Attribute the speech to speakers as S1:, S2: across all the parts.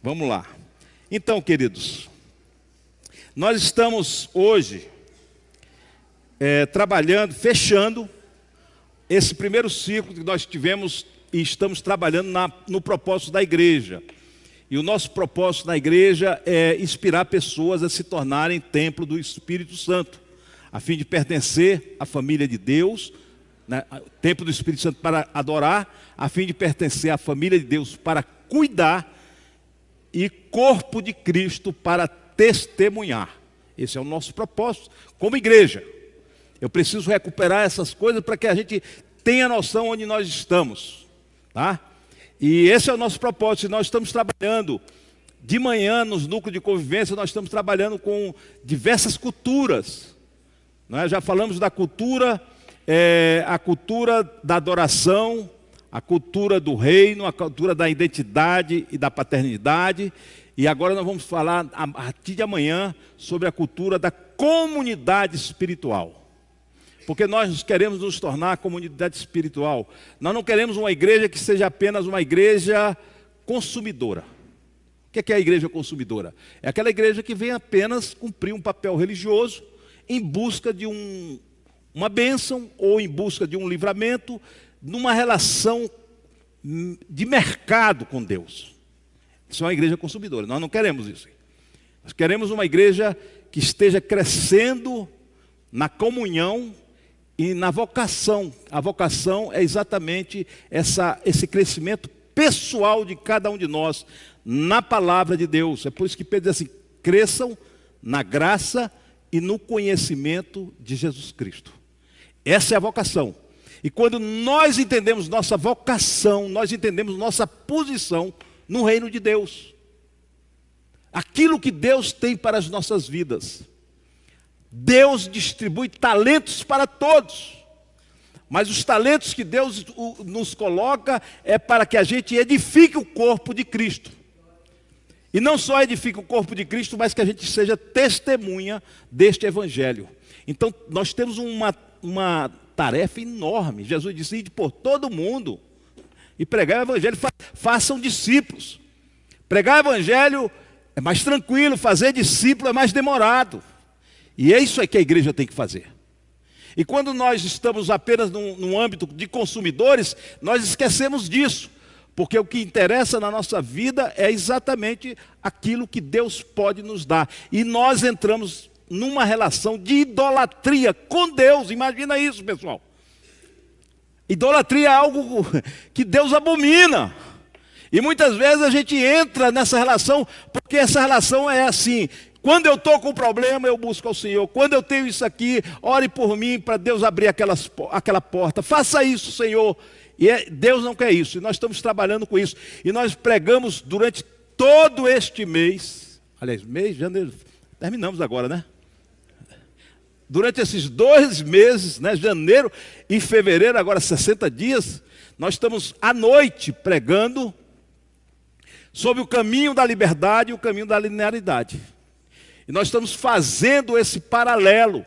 S1: Vamos lá. Então, queridos, nós estamos hoje trabalhando, fechando esse primeiro ciclo que nós tivemos e estamos trabalhando no propósito da igreja. E o nosso propósito na igreja é inspirar pessoas a se tornarem templo do Espírito Santo, a fim de pertencer à família de Deus, né, templo do Espírito Santo para adorar, a fim de pertencer à família de Deus para cuidar e corpo de Cristo para testemunhar. Esse é o nosso propósito como igreja. Eu preciso recuperar essas coisas para que a gente tenha noção onde nós estamos, tá? E esse é o nosso propósito. Nós estamos trabalhando de manhã nos núcleos de convivência, nós estamos trabalhando com diversas culturas. Nós já falamos da cultura, a cultura da adoração, a cultura do reino, a cultura da identidade e da paternidade. E agora nós vamos falar, a partir de amanhã, sobre a cultura da comunidade espiritual. Porque nós queremos nos tornar comunidade espiritual. Nós não queremos uma igreja que seja apenas uma igreja consumidora. O que é a igreja consumidora? É aquela igreja que vem apenas cumprir um papel religioso em busca de uma bênção ou em busca de um livramento, numa relação de mercado com Deus. Isso é uma igreja consumidora. Nós não queremos isso. Nós queremos uma igreja que esteja crescendo na comunhão e na vocação. A vocação é exatamente esse crescimento pessoal de cada um de nós na palavra de Deus. É por isso que Pedro diz assim: cresçam na graça e no conhecimento de Jesus Cristo. Essa é a vocação. E quando nós entendemos nossa vocação, nós entendemos nossa posição no reino de Deus. Aquilo que Deus tem para as nossas vidas. Deus distribui talentos para todos, mas os talentos que Deus nos coloca é para que a gente edifique o corpo de Cristo. E não só edifique o corpo de Cristo, mas que a gente seja testemunha deste evangelho. Então nós temos uma tarefa enorme. Jesus disse: ide por todo mundo e pregar o evangelho, façam discípulos. Pregar o evangelho é mais tranquilo, fazer discípulo é mais demorado. E é isso aí que a igreja tem que fazer. E quando nós estamos apenas num âmbito de consumidores, nós esquecemos disso. Porque o que interessa na nossa vida é exatamente aquilo que Deus pode nos dar. E nós entramos numa relação de idolatria com Deus. Imagina isso, pessoal. Idolatria é algo que Deus abomina. E muitas vezes a gente entra nessa relação, porque essa relação é assim: quando eu estou com problema, eu busco ao Senhor. Quando eu tenho isso aqui, ore por mim para Deus abrir aquela porta. Faça isso, Senhor. E Deus não quer isso. E nós estamos trabalhando com isso. E nós pregamos durante todo este mês. Aliás, mês de janeiro. Terminamos agora, né? Durante esses 2 meses, né, janeiro e fevereiro, agora 60 dias, nós estamos à noite pregando sobre o caminho da liberdade e o caminho da linearidade. E nós estamos fazendo esse paralelo.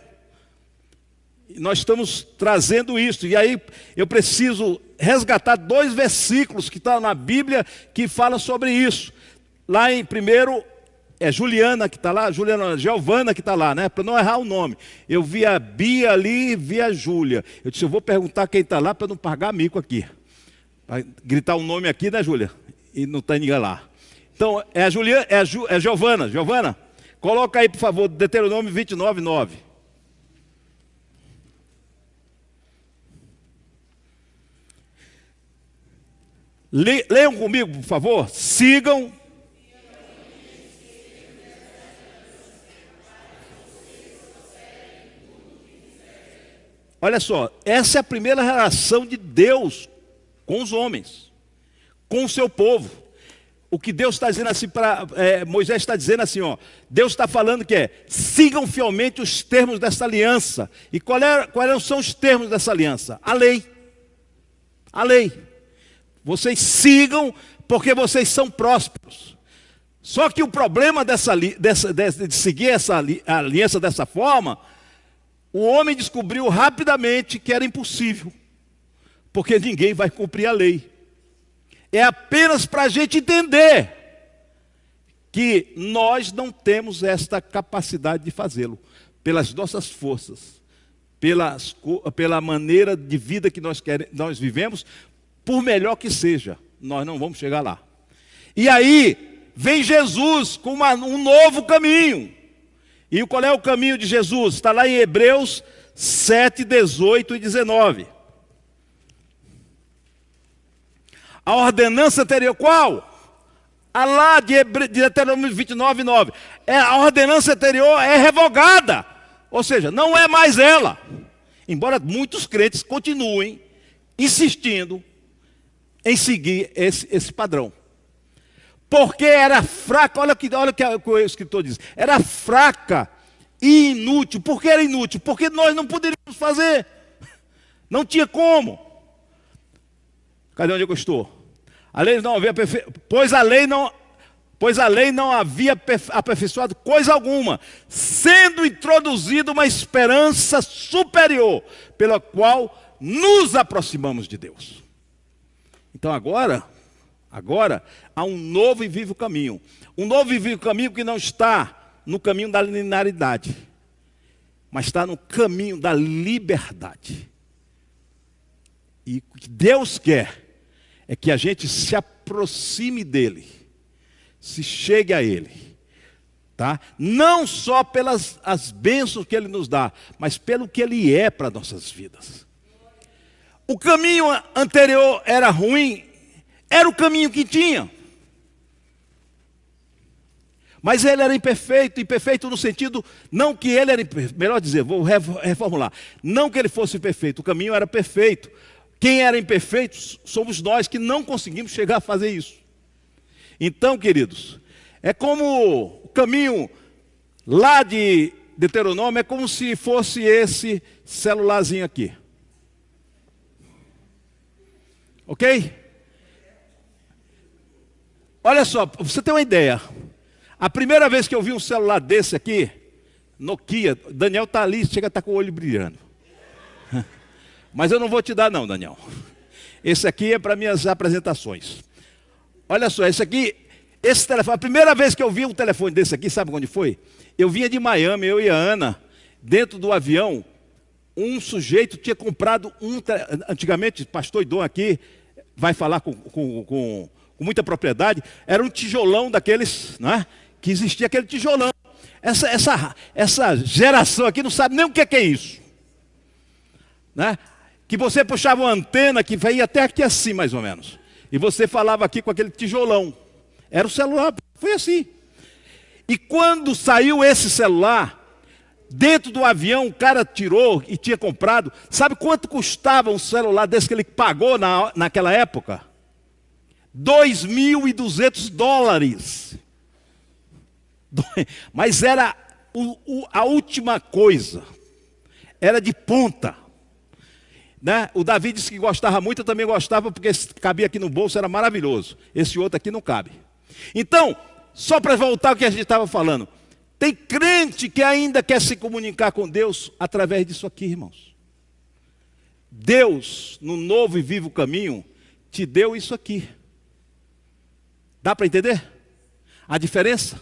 S1: E nós estamos trazendo isso. E aí eu preciso resgatar 2 versículos que estão na Bíblia que falam sobre isso. Lá em primeiro, é Juliana que está lá, Giovana que está lá, né? Para não errar o nome. Eu vi a Bia ali e vi a Júlia. Eu disse: eu vou perguntar quem está lá para não pagar mico aqui. Para gritar o nome aqui, né, Júlia? E não está ninguém lá. Então, é a Juliana, é Giovana. Giovana, coloca aí, por favor, Deuteronômio 29, 9. Leiam comigo, por favor. Sigam. Olha só, essa é a primeira relação de Deus com os homens, com o seu povo. O que Deus está dizendo assim, Moisés está dizendo assim, ó, Deus está falando que sigam fielmente os termos dessa aliança. E quais são os termos dessa aliança? A lei. A lei. Vocês sigam porque vocês são prósperos. Só que o problema de seguir essa aliança dessa forma, o homem descobriu rapidamente que era impossível. Porque ninguém vai cumprir a lei. É apenas para a gente entender que nós não temos esta capacidade de fazê-lo, pelas nossas forças, pela maneira de vida que nós vivemos, por melhor que seja, nós não vamos chegar lá. E aí, vem Jesus com um novo caminho. E qual é o caminho de Jesus? Está lá em Hebreus 7, 18 e 19. A ordenança anterior, qual? A lá de Deuteronômio 29, 9. A ordenança anterior é revogada. Ou seja, não é mais ela. Embora muitos crentes continuem insistindo em seguir esse padrão. Porque era fraca, olha o que o escritor diz. Era fraca e inútil. Por que era inútil? Porque nós não poderíamos fazer. Não tinha como. Cadê onde eu estou? A lei não havia pois a lei não havia aperfeiçoado coisa alguma, sendo introduzida uma esperança superior, pela qual nos aproximamos de Deus. Então agora há um novo e vivo caminho. Um novo e vivo caminho que não está no caminho da linearidade, mas está no caminho da liberdade. E o que Deus quer é que a gente se aproxime dele, se chegue a ele, tá? Não só pelas as bênçãos que ele nos dá, mas pelo que ele é para nossas vidas. O caminho anterior era ruim, era o caminho que tinha. Mas ele era imperfeito no sentido, não que ele era imperfeito, melhor dizer, vou reformular, não que ele fosse perfeito, o caminho era perfeito. Quem era imperfeito somos nós que não conseguimos chegar a fazer isso. Então, queridos, é como o caminho lá de Deuteronômio, é como se fosse esse celularzinho aqui. Ok? Olha só, pra você ter uma ideia. A primeira vez que eu vi um celular desse aqui, Nokia, Daniel está ali, chega a estar com o olho brilhando. Mas eu não vou te dar não, Daniel. Esse aqui é para minhas apresentações. Olha só, esse telefone, a primeira vez que eu vi um telefone desse aqui, sabe onde foi? Eu vinha de Miami, eu e a Ana, dentro do avião, um sujeito tinha comprado antigamente, pastor Idom aqui, vai falar com muita propriedade, era um tijolão daqueles, né, que existia aquele tijolão. Essa geração aqui não sabe nem o que é isso. Né? Que você puxava uma antena que ia até aqui assim, mais ou menos. E você falava aqui com aquele tijolão. Era o celular, foi assim. E quando saiu esse celular, dentro do avião, o cara tirou e tinha comprado. Sabe quanto custava um celular desse que ele pagou naquela época? $2.200. Mas era a última coisa. Era de ponta. Né? O Davi disse que gostava muito, eu também gostava, porque cabia aqui no bolso, era maravilhoso. Esse outro aqui não cabe. Então, só para voltar ao que a gente estava falando, tem crente que ainda quer se comunicar com Deus através disso aqui, irmãos. Deus, no novo e vivo caminho, te deu isso aqui. Dá para entender a diferença?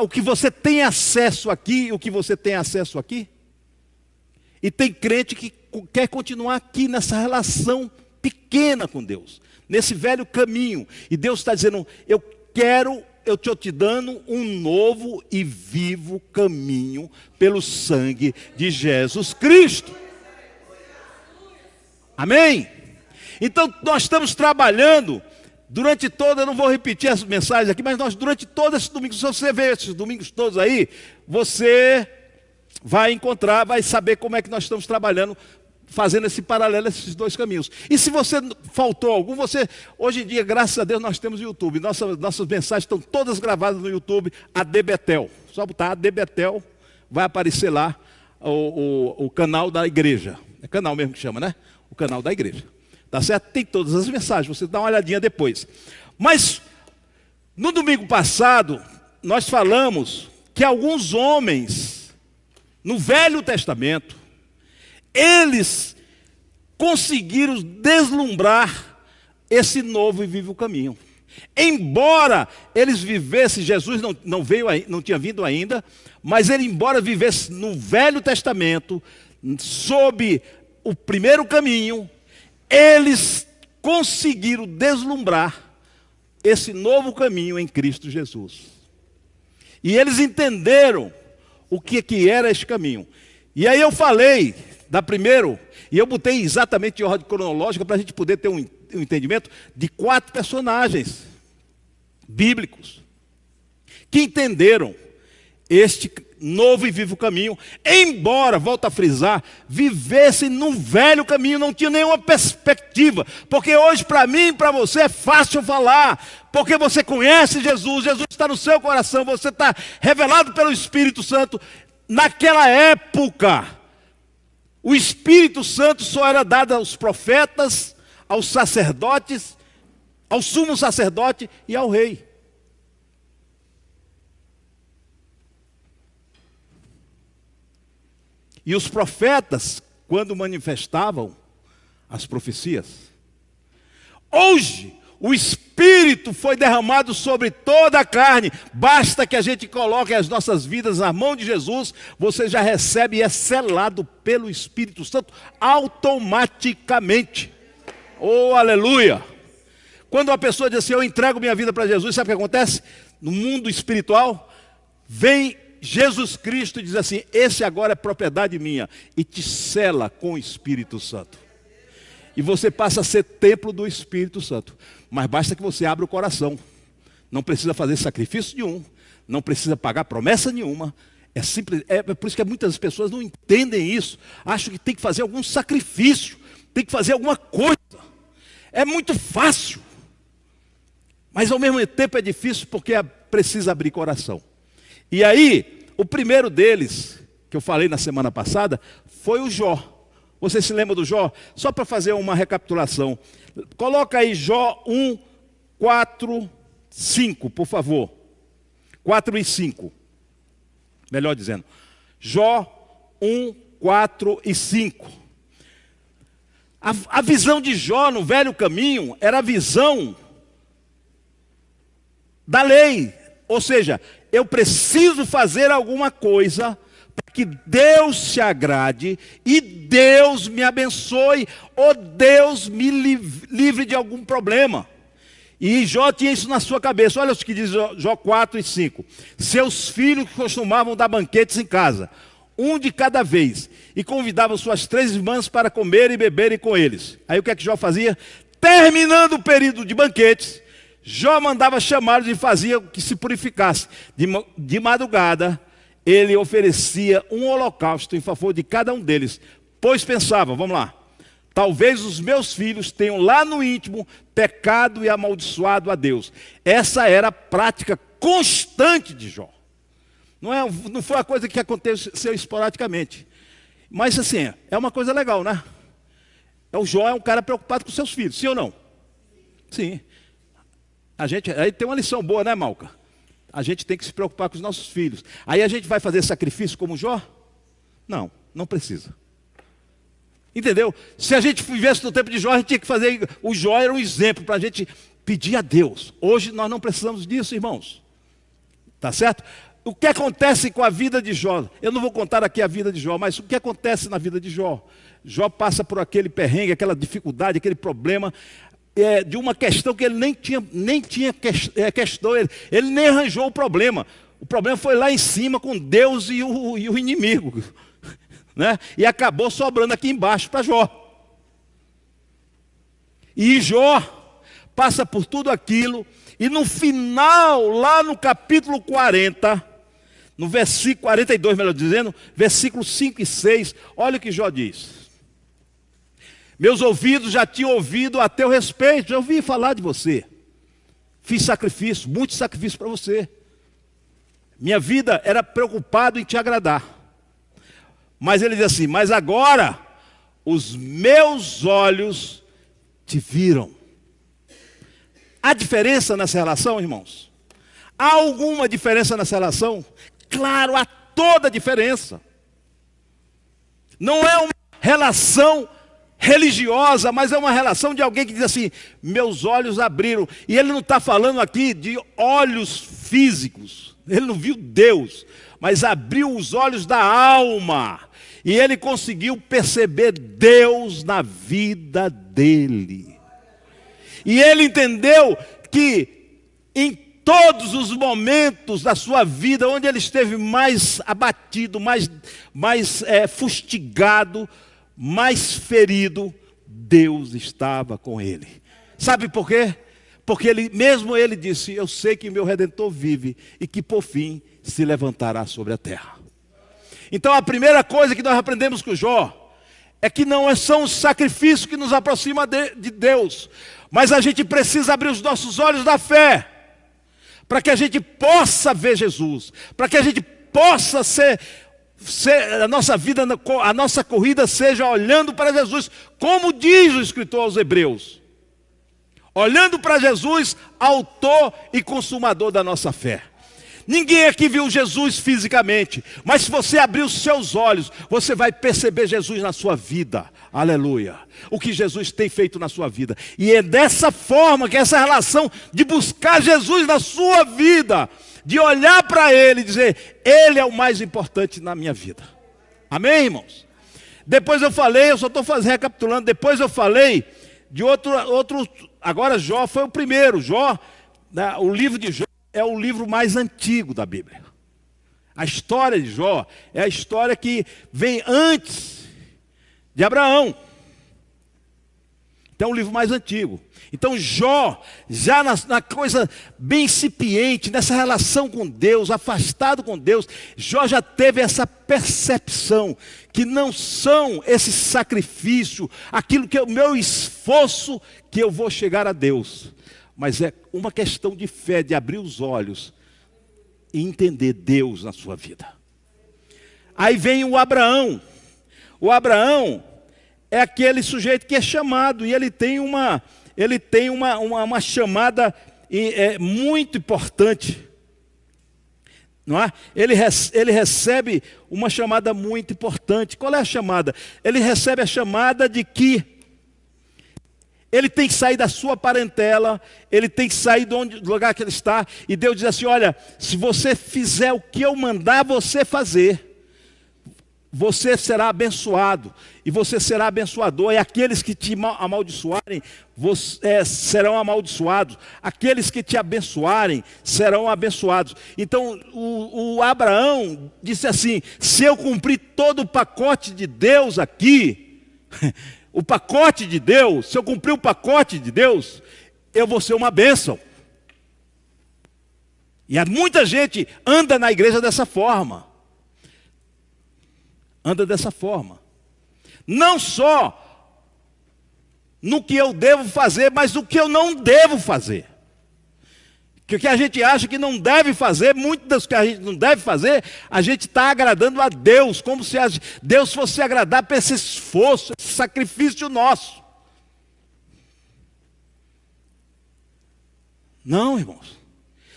S1: O que você tem acesso aqui e o que você tem acesso aqui. E tem crente que quer continuar aqui nessa relação pequena com Deus, nesse velho caminho. E Deus está dizendo, eu estou te dando um novo e vivo caminho pelo sangue de Jesus Cristo. Amém? Então nós estamos trabalhando durante eu não vou repetir as mensagens aqui, mas nós durante todo esse domingo, se você ver esses domingos todos aí, você vai encontrar, vai saber como é que nós estamos trabalhando, fazendo esse paralelo, esses dois caminhos. E se você faltou algum, hoje em dia, graças a Deus, nós temos o YouTube. Nossas mensagens estão todas gravadas no YouTube, AD Betel. Só botar AD Betel, vai aparecer lá o canal da igreja. É canal mesmo que chama, né? O canal da igreja. Tá certo? Tem todas as mensagens, você dá uma olhadinha depois. Mas, no domingo passado, nós falamos que alguns homens, no Velho Testamento, eles conseguiram deslumbrar esse novo e vivo caminho. Embora eles vivessem, Jesus não tinha vindo ainda, mas ele, embora vivesse no Velho Testamento, sob o primeiro caminho, eles conseguiram deslumbrar esse novo caminho em Cristo Jesus. E eles entenderam o que era este caminho. E aí eu falei da primeiro, e eu botei exatamente em ordem cronológica para a gente poder ter um entendimento de 4 personagens bíblicos que entenderam este novo e vivo caminho, embora, volto a frisar, vivessem no velho caminho, não tinha nenhuma perspectiva, porque hoje para mim e para você é fácil falar, porque você conhece Jesus, Jesus está no seu coração, você está revelado pelo Espírito Santo. Naquela época, o Espírito Santo só era dado aos profetas, aos sacerdotes, ao sumo sacerdote e ao rei. E os profetas, quando manifestavam as profecias, hoje o Espírito foi derramado sobre toda a carne. Basta que a gente coloque as nossas vidas na mão de Jesus, você já recebe e é selado pelo Espírito Santo automaticamente. Oh, aleluia! Quando uma pessoa diz assim, eu entrego minha vida para Jesus, sabe o que acontece? No mundo espiritual, vem Jesus Cristo diz assim, esse agora é propriedade minha, e te sela com o Espírito Santo. E você passa a ser templo do Espírito Santo. Mas basta que você abra o coração. Não precisa fazer sacrifício nenhum, não precisa pagar promessa nenhuma. É simples, é por isso que muitas pessoas não entendem isso. Acham que tem que fazer algum sacrifício, tem que fazer alguma coisa. É muito fácil. Mas ao mesmo tempo é difícil porque precisa abrir coração. E aí, o primeiro deles, que eu falei na semana passada, foi o Jó. Você se lembra do Jó? Só para fazer uma recapitulação. Coloca aí Jó 1, 4, 5, por favor. 4 e 5. Melhor dizendo. Jó 1, 4 e 5. A visão de Jó no velho caminho era a visão da lei. Ou seja, eu preciso fazer alguma coisa para que Deus se agrade e Deus me abençoe ou Deus me livre de algum problema. E Jó tinha isso na sua cabeça. Olha o que diz Jó 4 e 5. Seus filhos costumavam dar banquetes em casa, um de cada vez, e convidavam suas 3 irmãs para comer e beberem com eles. Aí o que é que Jó fazia? Terminando o período de banquetes, Jó mandava chamá-los e fazia que se purificasse. De madrugada, ele oferecia um holocausto em favor de cada um deles, pois pensava, vamos lá, talvez os meus filhos tenham lá no íntimo pecado e amaldiçoado a Deus. Essa era a prática constante de Jó. Não foi uma coisa que aconteceu esporadicamente. Mas assim, é uma coisa legal, né? O Jó é um cara preocupado com seus filhos, sim ou não? Sim. Aí tem uma lição boa, né, Malca? A gente tem que se preocupar com os nossos filhos. Aí a gente vai fazer sacrifício como Jó? Não, não precisa. Entendeu? Se a gente vivesse no tempo de Jó, a gente tinha que fazer. O Jó era um exemplo para a gente pedir a Deus. Hoje nós não precisamos disso, irmãos. Tá certo? O que acontece com a vida de Jó? Eu não vou contar aqui a vida de Jó, mas o que acontece na vida de Jó? Jó passa por aquele perrengue, aquela dificuldade, aquele problema. De uma questão que ele nem tinha questão, ele nem arranjou o problema. O problema foi lá em cima com Deus e o inimigo, né? E acabou sobrando aqui embaixo para Jó. E Jó passa por tudo aquilo, e no final, lá no capítulo 40, no versículo 42, melhor dizendo, versículos 5 e 6, olha o que Jó diz. Meus ouvidos já tinham ouvido a teu respeito, já ouvi falar de você. Fiz sacrifício, muito sacrifício para você. Minha vida era preocupado em te agradar. Mas ele diz assim, mas agora os meus olhos te viram. Há diferença nessa relação, irmãos? Há alguma diferença nessa relação? Claro, há toda diferença. Não é uma relação religiosa, mas é uma relação de alguém que diz assim: meus olhos abriram. E ele não está falando aqui de olhos físicos, ele não viu Deus, mas abriu os olhos da alma, e ele conseguiu perceber Deus na vida dele. E ele entendeu que em todos os momentos da sua vida, onde ele esteve mais abatido, mais fustigado, mais ferido, Deus estava com ele. Sabe por quê? Porque ele disse: eu sei que meu Redentor vive e que por fim se levantará sobre a terra. Então a primeira coisa que nós aprendemos com Jó é que não são os sacrifícios que nos aproximam de Deus, mas a gente precisa abrir os nossos olhos da fé, para que a gente possa ver Jesus, para que a gente possa ser a nossa vida, a nossa corrida seja olhando para Jesus, como diz o escritor aos Hebreus, olhando para Jesus, autor e consumador da nossa fé. Ninguém aqui viu Jesus fisicamente, mas se você abrir os seus olhos, você vai perceber Jesus na sua vida. Aleluia. O que Jesus tem feito na sua vida. E é dessa forma que essa relação de buscar Jesus na sua vida, de olhar para Ele e dizer: Ele é o mais importante na minha vida. Amém, irmãos? Depois eu falei, eu só estou recapitulando, depois eu falei de outro, agora Jó foi o primeiro. Jó, o livro de Jó é o livro mais antigo da Bíblia. A história de Jó é a história que vem antes de Abraão. Então é o livro mais antigo. Então Jó, já na coisa bem incipiente, nessa relação com Deus, afastado com Deus, Jó já teve essa percepção que não são esse sacrifício, aquilo que é o meu esforço, que eu vou chegar a Deus. Mas é uma questão de fé, de abrir os olhos e entender Deus na sua vida. Aí vem o Abraão. O Abraão é aquele sujeito que é chamado, e ele tem uma chamada muito importante. Não é? Ele recebe uma chamada muito importante. Qual é a chamada? Ele recebe a chamada de que ele tem que sair da sua parentela, ele tem que sair do lugar que ele está, e Deus diz assim: olha, se você fizer o que eu mandar você fazer, você será abençoado, e você será abençoador, e aqueles que te amaldiçoarem serão amaldiçoados, aqueles que te abençoarem serão abençoados. Então o Abraão disse assim: se eu cumprir todo o pacote de Deus aqui, o pacote de Deus, se eu cumprir o pacote de Deus, eu vou ser uma bênção. E muita gente anda na igreja dessa forma. Anda dessa forma. Não só no que eu devo fazer, mas no que eu não devo fazer. Que o que a gente acha que não deve fazer, muito das que a gente não deve fazer, a gente está agradando a Deus, como se Deus fosse agradar por esse esforço, esse sacrifício nosso. Não, irmãos.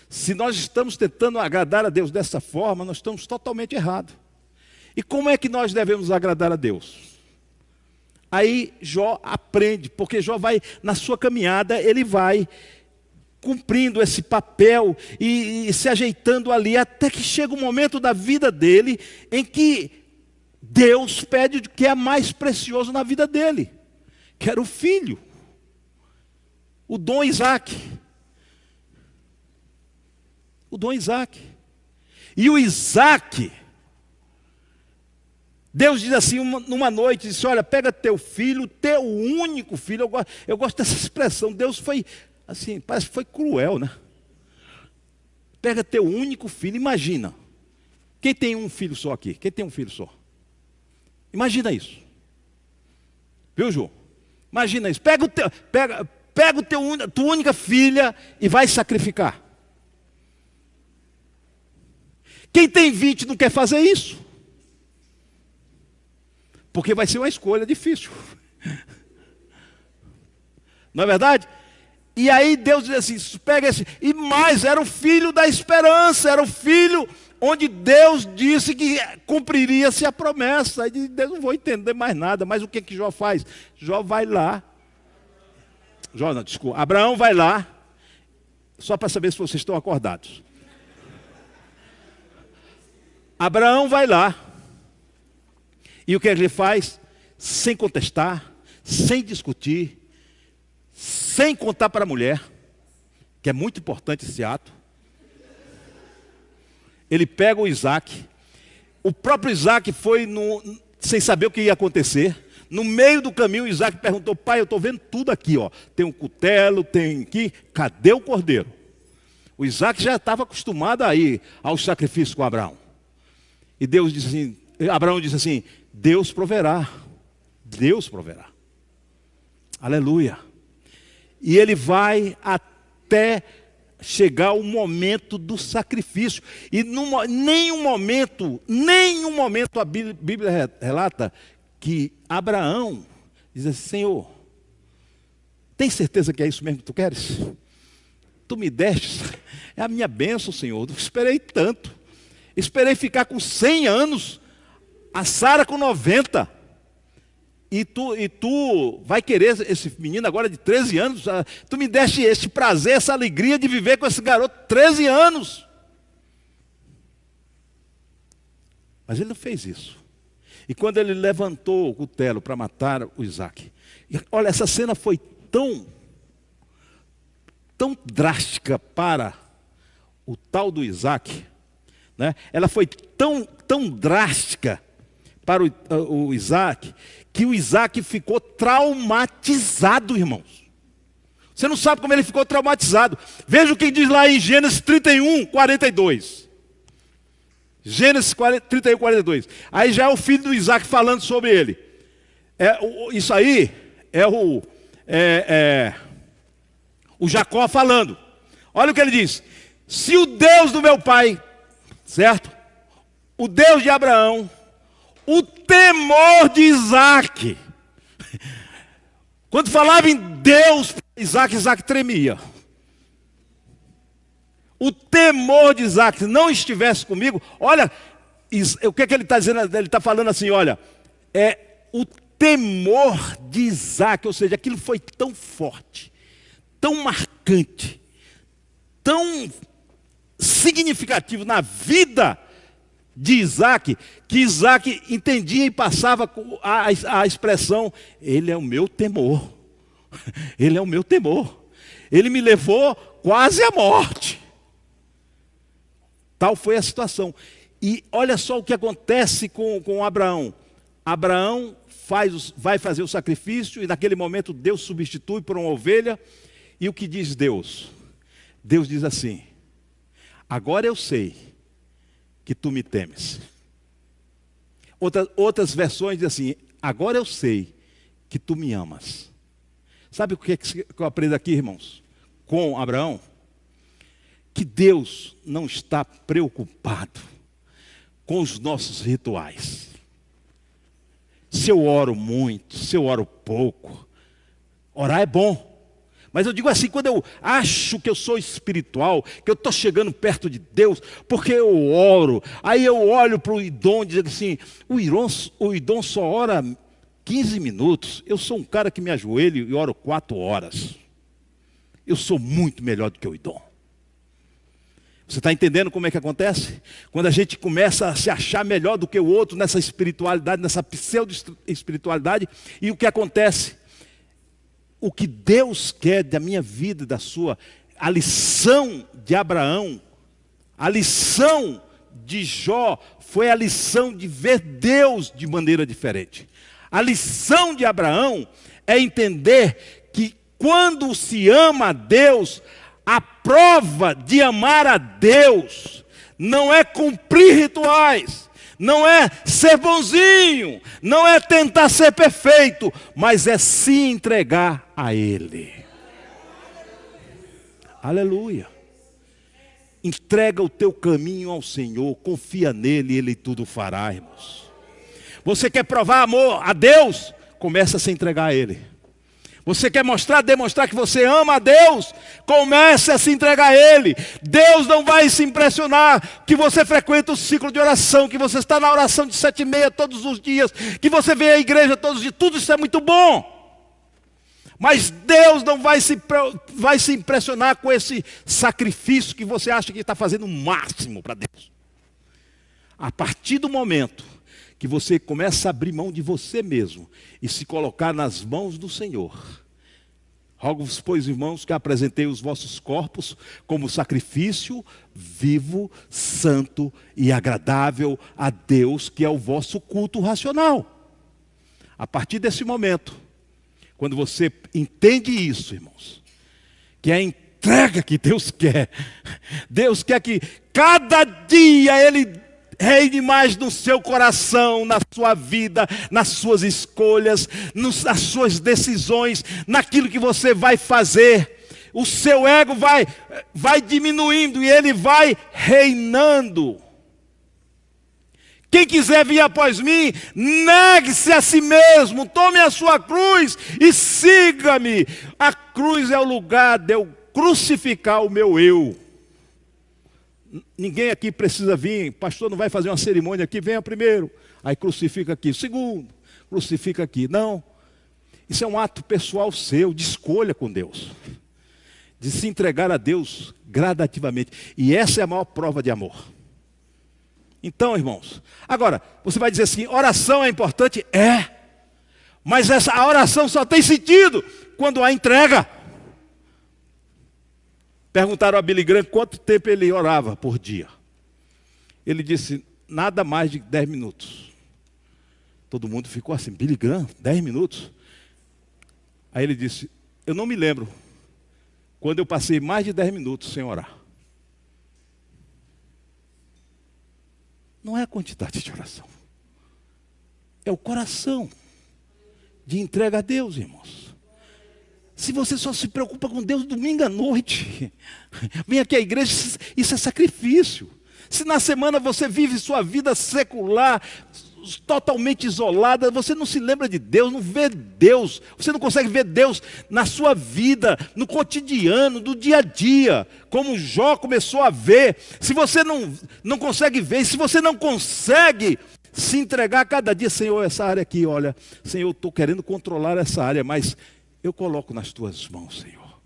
S1: Se nós estamos tentando agradar a Deus dessa forma, nós estamos totalmente errados. E como é que nós devemos agradar a Deus? Aí Jó aprende, porque Jó vai, na sua caminhada, ele vai cumprindo esse papel e se ajeitando ali, até que chega um momento da vida dele em que Deus pede o que é mais precioso na vida dele, que era o filho, o dom Isaac. O dom Isaac. E o Isaac, Deus diz assim, numa noite, disse: olha, pega teu filho, teu único filho. Eu gosto dessa expressão. Deus foi assim, parece que foi cruel, né? Pega teu único filho. Imagina, quem tem um filho só aqui? Quem tem um filho só? Imagina isso. Viu, João? Imagina isso. Pega tua única filha e vai sacrificar. Quem tem 20 não quer fazer isso, porque vai ser uma escolha difícil. Não é verdade? E aí Deus diz assim: pega esse. E mais, era o filho da esperança, era o filho onde Deus disse que cumpriria-se a promessa. Aí Deus, não vou entender mais nada, mas o que que Jó faz? Jó vai lá, Abraão vai lá, só para saber se vocês estão acordados. Abraão vai lá, e o que ele faz? Sem contestar, sem discutir, sem contar para a mulher, que é muito importante esse ato. Ele pega o Isaac, o próprio Isaac foi sem saber o que ia acontecer. No meio do caminho, o Isaac perguntou: pai, eu estou vendo tudo aqui, ó. Tem um cutelo, tem aqui, cadê o cordeiro? O Isaac já estava acostumado a ir aos sacrifícios com Abraão. E Deus disse assim, Abraão disse assim: Deus proverá, Deus proverá. Aleluia. E ele vai até chegar o momento do sacrifício. E nenhum momento a Bíblia relata que Abraão diz assim: Senhor, tem certeza que é isso mesmo que tu queres? Tu me deste, é a minha bênção, Senhor. Eu esperei tanto. Esperei ficar com 100 anos, a Sara com 90. E tu vai querer esse menino agora de 13 anos? Tu me deste esse prazer, essa alegria de viver com esse garoto 13 anos. Mas ele não fez isso. E quando ele levantou o cutelo para matar o Isaac, olha, essa cena foi tão drástica para o tal do Isaac, né? Ela foi tão drástica para o Isaac, que o Isaac ficou traumatizado, irmãos. Você não sabe como ele ficou traumatizado. Veja o que diz lá em Gênesis 31, 42. Gênesis 31, 42. Aí já é o filho do Isaac falando sobre ele. Isso aí é o Jacó falando. Olha o que ele diz: se o Deus do meu pai, certo? O Deus de Abraão, o temor de Isaac. Quando falava em Deus, Isaac tremia. O temor de Isaac não estivesse comigo. Olha, o que é que ele está dizendo? Ele está falando assim, olha, o temor de Isaac, ou seja, aquilo foi tão forte, tão marcante, tão significativo na vida de Isaac, que Isaac entendia e passava a expressão: ele é o meu temor, ele é o meu temor, ele me levou quase à morte. Tal foi a situação. E olha só o que acontece com Abraão. Abraão vai fazer o sacrifício, e naquele momento Deus substitui por uma ovelha. E o que diz Deus? Deus diz assim: agora eu sei que tu me temes. Outras versões dizem assim: agora eu sei que tu me amas. Sabe o que eu aprendo aqui, irmãos, com Abraão? Que Deus não está preocupado com os nossos rituais. Se eu oro muito, se eu oro pouco, orar é bom. Mas eu digo assim, quando eu acho que eu sou espiritual, que eu estou chegando perto de Deus, porque eu oro, aí eu olho para o Idom e digo assim: o Idom só ora 15 minutos, eu sou um cara que me ajoelho e oro 4 horas. Eu sou muito melhor do que o Idom. Você está entendendo como é que acontece? Quando a gente começa a se achar melhor do que o outro nessa espiritualidade, nessa pseudo-espiritualidade, e o que acontece? O que Deus quer da minha vida e da sua, a lição de Abraão, a lição de Jó, foi a lição de ver Deus de maneira diferente. A lição de Abraão é entender que quando se ama a Deus, a prova de amar a Deus não é cumprir rituais, não é ser bonzinho, não é tentar ser perfeito, mas é se entregar a Ele. Aleluia. Entrega o teu caminho ao Senhor, confia nele e Ele tudo fará, irmãos. Você quer provar amor a Deus? Começa a se entregar a Ele. Você quer demonstrar que você ama a Deus? Comece a se entregar a Ele. Deus não vai se impressionar que você frequenta o ciclo de oração, que você está na oração de 7h30 todos os dias, que você vem à igreja todos os dias. Tudo isso é muito bom. Mas Deus não vai se impressionar com esse sacrifício que você acha que está fazendo o máximo para Deus. A partir do momento que você começa a abrir mão de você mesmo e se colocar nas mãos do Senhor. Rogo-vos, pois, irmãos, que apresentei os vossos corpos como sacrifício vivo, santo e agradável a Deus, que é o vosso culto racional. A partir desse momento, quando você entende isso, irmãos, que é a entrega que Deus quer que cada dia Ele reine mais no seu coração, na sua vida, nas suas escolhas, nas suas decisões, naquilo que você vai fazer. O seu ego vai diminuindo e ele vai reinando. Quem quiser vir após mim, negue-se a si mesmo, tome a sua cruz e siga-me. A cruz é o lugar de eu crucificar o meu eu. Ninguém aqui precisa vir, pastor não vai fazer uma cerimônia aqui, venha primeiro, aí crucifica aqui, segundo, crucifica aqui. Não, isso é um ato pessoal seu, de escolha com Deus, de se entregar a Deus gradativamente, e essa é a maior prova de amor. Então, irmãos, agora, você vai dizer assim, oração é importante? É, mas a oração só tem sentido quando há entrega. Perguntaram a Billy Graham quanto tempo ele orava por dia. Ele disse, nada mais de 10 minutos. Todo mundo ficou assim, Billy Graham, 10 minutos? Aí ele disse, eu não me lembro quando eu passei mais de 10 minutos sem orar. Não é a quantidade de oração. É o coração de entrega a Deus, irmãos. Se você só se preocupa com Deus domingo à noite, vem aqui à igreja, isso é sacrifício. Se na semana você vive sua vida secular, totalmente isolada, você não se lembra de Deus, não vê Deus, você não consegue ver Deus na sua vida, no cotidiano, no dia a dia, como Jó começou a ver. Se você não consegue ver, se você não consegue se entregar a cada dia, Senhor, essa área aqui, olha, Senhor, eu estou querendo controlar essa área, mas eu coloco nas tuas mãos, Senhor,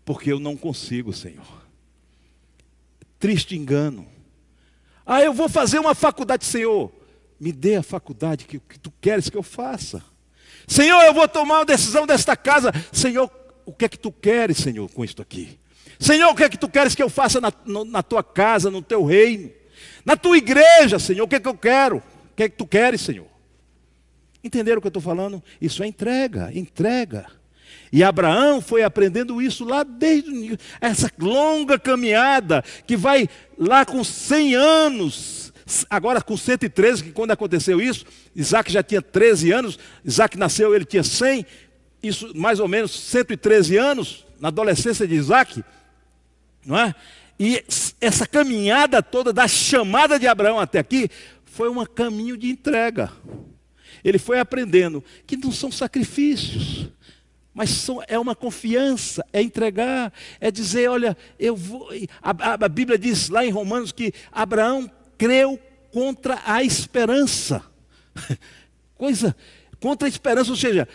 S1: porque eu não consigo, Senhor. Triste engano. Eu vou fazer uma faculdade, Senhor, me dê a faculdade que tu queres que eu faça. Senhor, eu vou tomar uma decisão desta casa. Senhor, o que é que tu queres, Senhor, com isto aqui? Senhor, o que é que tu queres que eu faça na tua casa, no teu reino? Na tua igreja, Senhor, o que é que eu quero? O que é que tu queres, Senhor? Entenderam o que eu estou falando? Isso é entrega. E Abraão foi aprendendo isso lá desde essa longa caminhada, que vai lá com 100 anos, agora com 113, que quando aconteceu isso, Isaac já tinha 13 anos, Isaac nasceu, ele tinha 100, isso mais ou menos 113 anos, na adolescência de Isaac, não é? E essa caminhada toda da chamada de Abraão até aqui, foi um caminho de entrega. Ele foi aprendendo que não são sacrifícios, mas é uma confiança, é entregar, é dizer, olha, eu vou. A Bíblia diz lá em Romanos que Abraão creu contra a esperança. Contra a esperança, ou seja,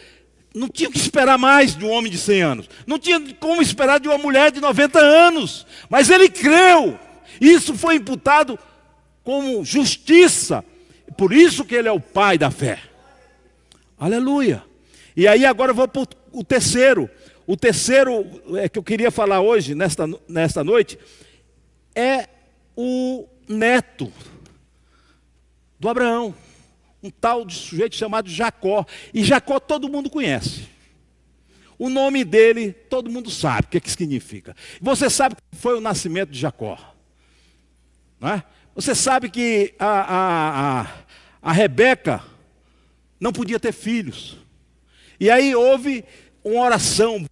S1: não tinha que esperar mais de um homem de 100 anos, não tinha como esperar de uma mulher de 90 anos, mas ele creu, isso foi imputado como justiça, por isso que ele é o pai da fé. Aleluia. E aí agora eu vou para o terceiro. O terceiro que eu queria falar hoje, nesta noite, é o neto do Abraão. Um tal de sujeito chamado Jacó. E Jacó todo mundo conhece. O nome dele todo mundo sabe o que significa. Você sabe que foi o nascimento de Jacó. Não é? Você sabe que a Rebeca não podia ter filhos. E aí houve uma oração,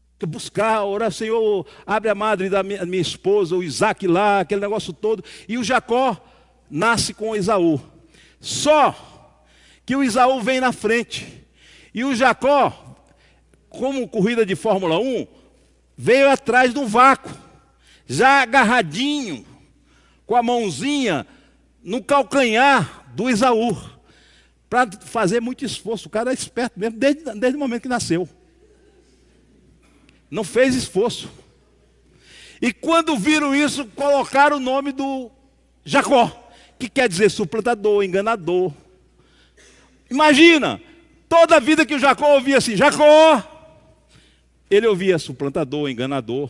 S1: orar, Senhor, abre a madre da minha esposa, o Isaac lá, aquele negócio todo. E o Jacó nasce com Esaú. Só que o Esaú vem na frente. E o Jacó, como corrida de Fórmula 1, veio atrás do vácuo, já agarradinho, com a mãozinha no calcanhar do Esaú, para fazer muito esforço. O cara é esperto mesmo, desde o momento que nasceu. Não fez esforço. E quando viram isso, colocaram o nome do Jacó, que quer dizer suplantador, enganador. Imagina, toda a vida que o Jacó ouvia assim, Jacó, ele ouvia suplantador, enganador,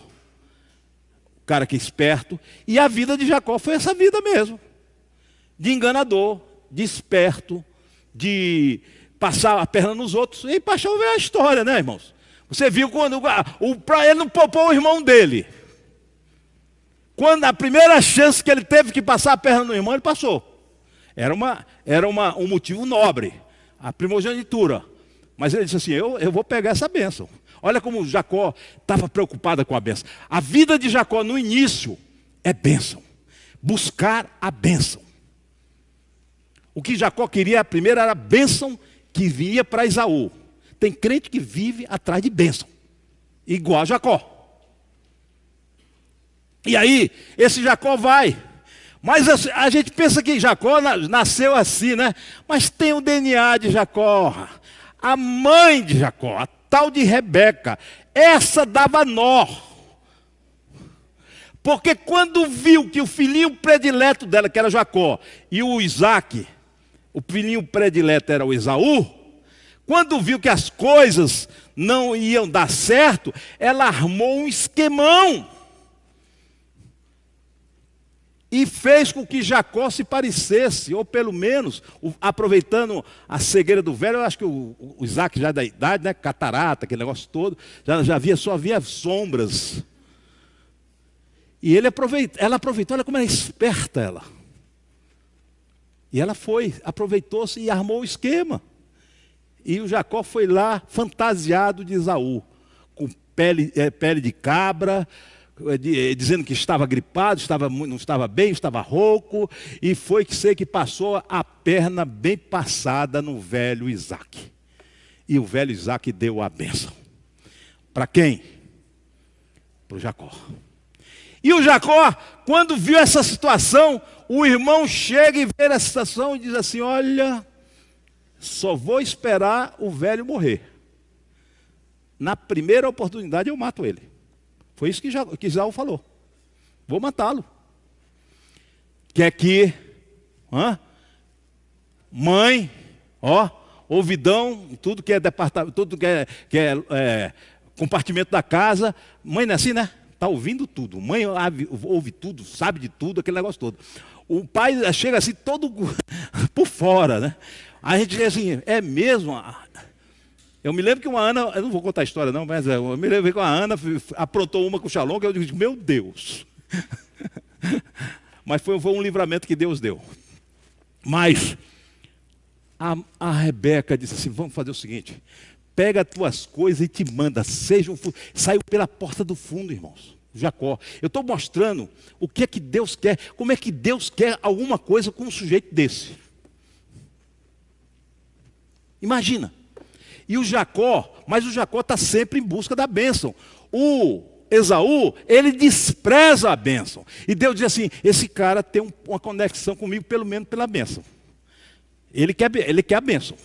S1: o cara que é esperto. E a vida de Jacó foi essa vida mesmo, de enganador, de esperto, de passar a perna nos outros. E paixão veio a história, né, irmãos? Você viu quando ele não poupou o irmão dele. Quando a primeira chance que ele teve que passar a perna no irmão, ele passou. Era um motivo nobre, a primogenitura. Mas ele disse assim, eu vou pegar essa bênção. Olha como Jacó estava preocupado com a bênção. A vida de Jacó no início é bênção. Buscar a bênção. O que Jacó queria primeiro era a bênção que vinha para Esaú. Tem crente que vive atrás de bênção, igual a Jacó. E aí, esse Jacó vai. Mas a gente pensa que Jacó nasceu assim, né? Mas tem o DNA de Jacó. A mãe de Jacó, a tal de Rebeca, essa dava nó. Porque quando viu que o filhinho predileto dela, que era Jacó, e o Isaac, o filhinho predileto era o Esaú, quando viu que as coisas não iam dar certo, ela armou um esquemão. E fez com que Jacó se parecesse, ou pelo menos, aproveitando a cegueira do velho, eu acho que o Isaac já da idade, né, catarata, aquele negócio todo, só via sombras. E ela aproveitou, olha como era esperta ela. E ela aproveitou-se e armou o esquema. E o Jacó foi lá fantasiado de Esaú, com pele de cabra, dizendo que estava gripado, não estava bem, estava rouco, e foi que passou a perna bem passada no velho Isaac. E o velho Isaac deu a bênção. Para quem? Para o Jacó. E o Jacó, quando viu essa situação, o irmão chega e vê a situação e diz assim, olha, só vou esperar o velho morrer. Na primeira oportunidade eu mato ele. Foi isso que Esaú falou. Vou matá-lo. Quer que mãe, ouvidão, tudo que é departamento, tudo que é compartimento da casa. Mãe não é assim, né? Está ouvindo tudo. Mãe ouve tudo, sabe de tudo, aquele negócio todo. O pai chega assim todo por fora, né? A gente diz assim, é mesmo? Eu me lembro que uma Ana, eu não vou contar a história não, mas eu me lembro que a Ana aprontou uma com o Shalom, que eu digo, meu Deus. Mas foi um livramento que Deus deu. Mas a Rebeca disse assim, vamos fazer o seguinte, pega as tuas coisas e te manda, saiu pela porta do fundo, irmãos. Jacó, eu estou mostrando o que é que Deus quer, como é que Deus quer alguma coisa com um sujeito desse. Imagina. E o Jacó, mas o Jacó está sempre em busca da bênção. O Esaú, ele despreza a bênção. E Deus diz assim, esse cara tem uma conexão comigo, pelo menos pela bênção. Ele quer a bênção.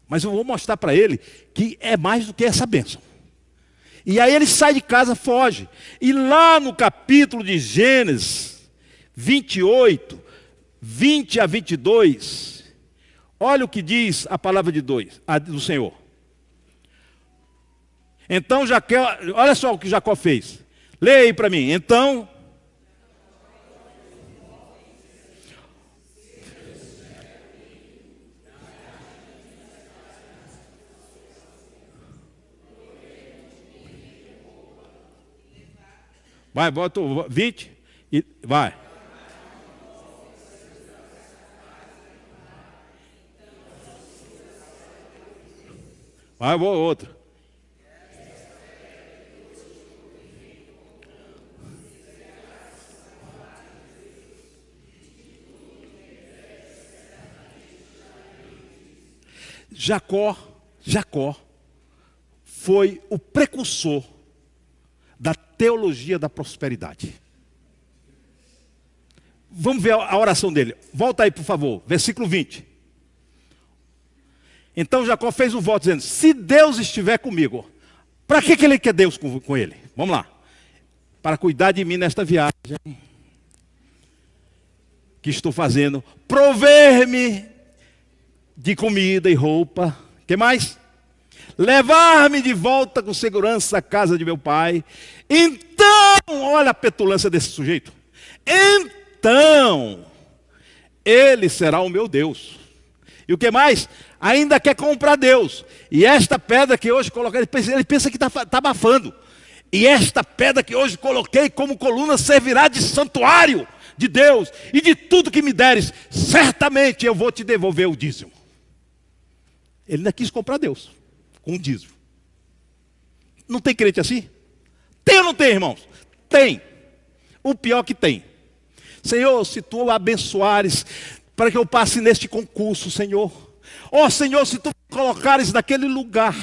S1: Mas eu vou mostrar para ele que é mais do que essa bênção. E aí ele sai de casa, foge. E lá no capítulo de Gênesis 28, 20 a 22... olha o que diz a palavra do Senhor. Então Jacó, olha só o que Jacó fez. Leia aí para mim. Então, vai, bota 20 e vai. Vai, outro. Jacó foi o precursor da teologia da prosperidade. Vamos ver a oração dele. Volta aí, por favor, versículo 20. Então Jacó fez um voto dizendo: se Deus estiver comigo, para que ele quer Deus com ele? Vamos lá. Para cuidar de mim nesta viagem que estou fazendo, prover-me de comida e roupa. O que mais? Levar-me de volta com segurança à casa de meu pai. Então, olha a petulância desse sujeito. Então, ele será o meu Deus. E o que mais? Ainda quer comprar Deus. E esta pedra que hoje coloquei, ele pensa que está abafando. E esta pedra que hoje coloquei como coluna servirá de santuário de Deus. E de tudo que me deres, certamente eu vou te devolver o dízimo. Ele ainda quis comprar Deus com um dízimo. Não tem crente assim? Tem ou não tem, irmãos? Tem. O pior que tem. Senhor, se tu abençoares para que eu passe neste concurso, Senhor. Ó Senhor, se tu me colocares naquele lugar.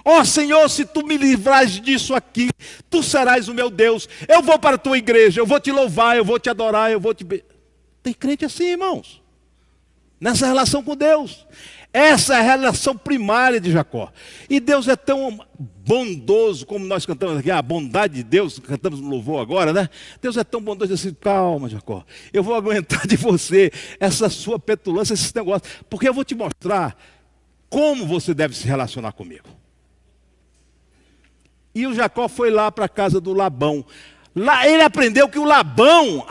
S1: Ó Senhor, se tu me livrares disso aqui, tu serás o meu Deus. Eu vou para a tua igreja, eu vou te louvar, eu vou te adorar, eu vou te... Tem crente assim, irmãos. Nessa relação com Deus. Essa é a relação primária de Jacó. E Deus é tão bondoso, como nós cantamos aqui, a bondade de Deus, cantamos no louvor agora, né? Deus é tão bondoso assim: calma, Jacó, eu vou aguentar de você essa sua petulância, esses negócios, porque eu vou te mostrar como você deve se relacionar comigo. E o Jacó foi lá para a casa do Labão. Lá ele aprendeu que o Labão,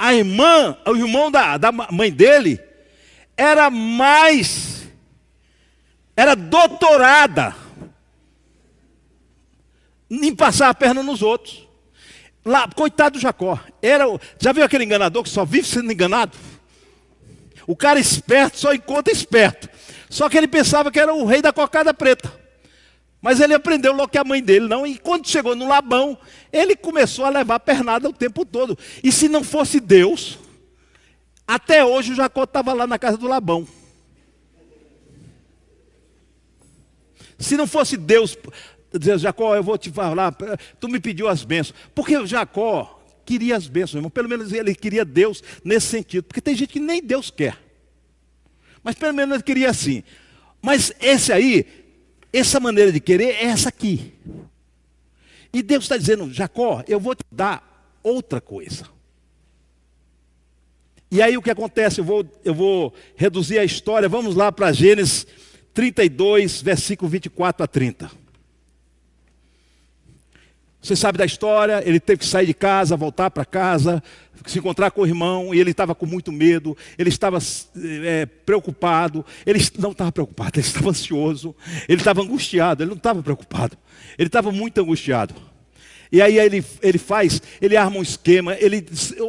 S1: o irmão da mãe dele, era doutorada em passar a perna nos outros. Lá, coitado do Jacó. Já viu aquele enganador que só vive sendo enganado? O cara esperto só encontra esperto. Só que ele pensava que era o rei da cocada preta. Mas ele aprendeu logo que a mãe dele não. E quando chegou no Labão, ele começou a levar pernada o tempo todo. E se não fosse Deus, até hoje o Jacó estava lá na casa do Labão. Se não fosse Deus dizer: Jacó, eu vou te falar, tu me pediu as bênçãos. Porque Jacó queria as bênçãos, irmão. Pelo menos ele queria Deus nesse sentido. Porque tem gente que nem Deus quer. Mas pelo menos ele queria assim. Mas essa maneira de querer é essa aqui. E Deus está dizendo: Jacó, eu vou te dar outra coisa. E aí o que acontece? Eu vou reduzir a história. Vamos lá para Gênesis 32, versículo 24 a 30. Você sabe da história, ele teve que sair de casa, voltar para casa, se encontrar com o irmão, e ele estava com muito medo, ele estava preocupado, ele não estava preocupado, ele estava ansioso, ele estava angustiado, ele não estava preocupado, ele estava muito angustiado. E aí ele arma um esquema,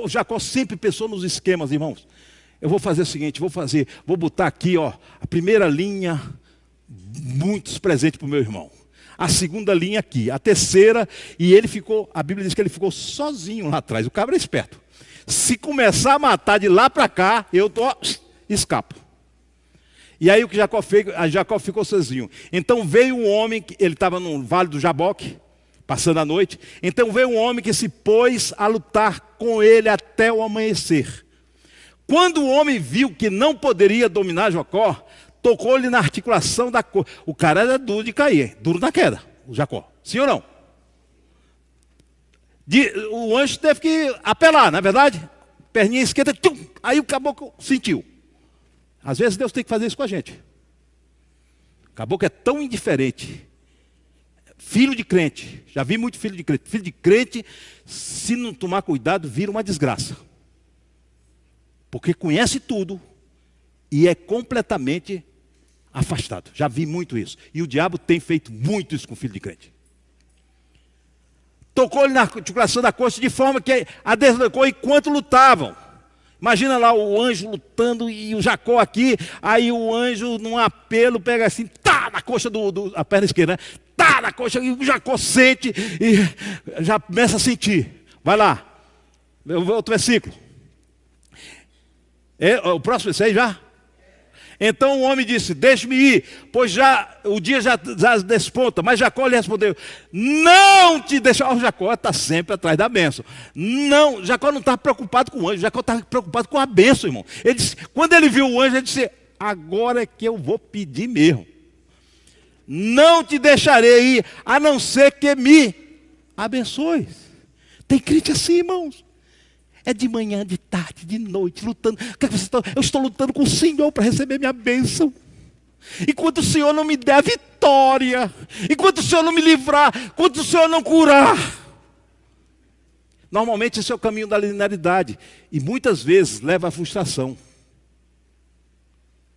S1: o Jacó sempre pensou nos esquemas, irmãos. Eu vou fazer o seguinte, vou botar aqui, ó, a primeira linha, muitos presentes para o meu irmão. A segunda linha aqui, a terceira, e a Bíblia diz que ele ficou sozinho lá atrás. O cabra é esperto. Se começar a matar de lá para cá, eu escapo. E aí o que Jacó fez, Jacó ficou sozinho. Então veio um homem, ele estava no vale do Jaboque, passando a noite. Então veio um homem que se pôs a lutar com ele até o amanhecer. Quando o homem viu que não poderia dominar Jacó, tocou-lhe na articulação da coxa. O cara era duro de cair, duro na queda, o Jacó. Sim ou não? O anjo teve que apelar, não é verdade? Perninha esquerda, tum, aí o caboclo sentiu. Às vezes Deus tem que fazer isso com a gente. O caboclo é tão indiferente. Filho de crente, já vi muito filho de crente. Filho de crente, se não tomar cuidado, vira uma desgraça. Porque conhece tudo e é completamente afastado. Já vi muito isso. E o diabo tem feito muito isso com o filho de crente. Tocou-lhe na articulação da coxa de forma que a deslocou enquanto lutavam. Imagina lá o anjo lutando e o Jacó aqui. Aí o anjo, num apelo, pega assim, tá na coxa a perna esquerda, né? Tá na coxa, e o Jacó sente e já começa a sentir. Vai lá. Outro versículo. O próximo é esse aí já? Então o homem disse: deixe-me ir, pois já o dia já desponta. Mas Jacó lhe respondeu: não te deixar. O Jacó está sempre atrás da bênção. Não, Jacó não estava preocupado com o anjo, Jacó estava preocupado com a bênção, irmão. Ele disse, quando ele viu o anjo, ele disse: agora é que eu vou pedir mesmo. Não te deixarei ir, a não ser que me abençoes. Tem crente assim, irmãos. É de manhã, de tarde, de noite, lutando. O que é que você está? Eu estou lutando com o Senhor para receber minha bênção. Enquanto o Senhor não me der a vitória, enquanto o Senhor não me livrar, enquanto o Senhor não curar. Normalmente esse é o caminho da linearidade. E muitas vezes leva à frustração.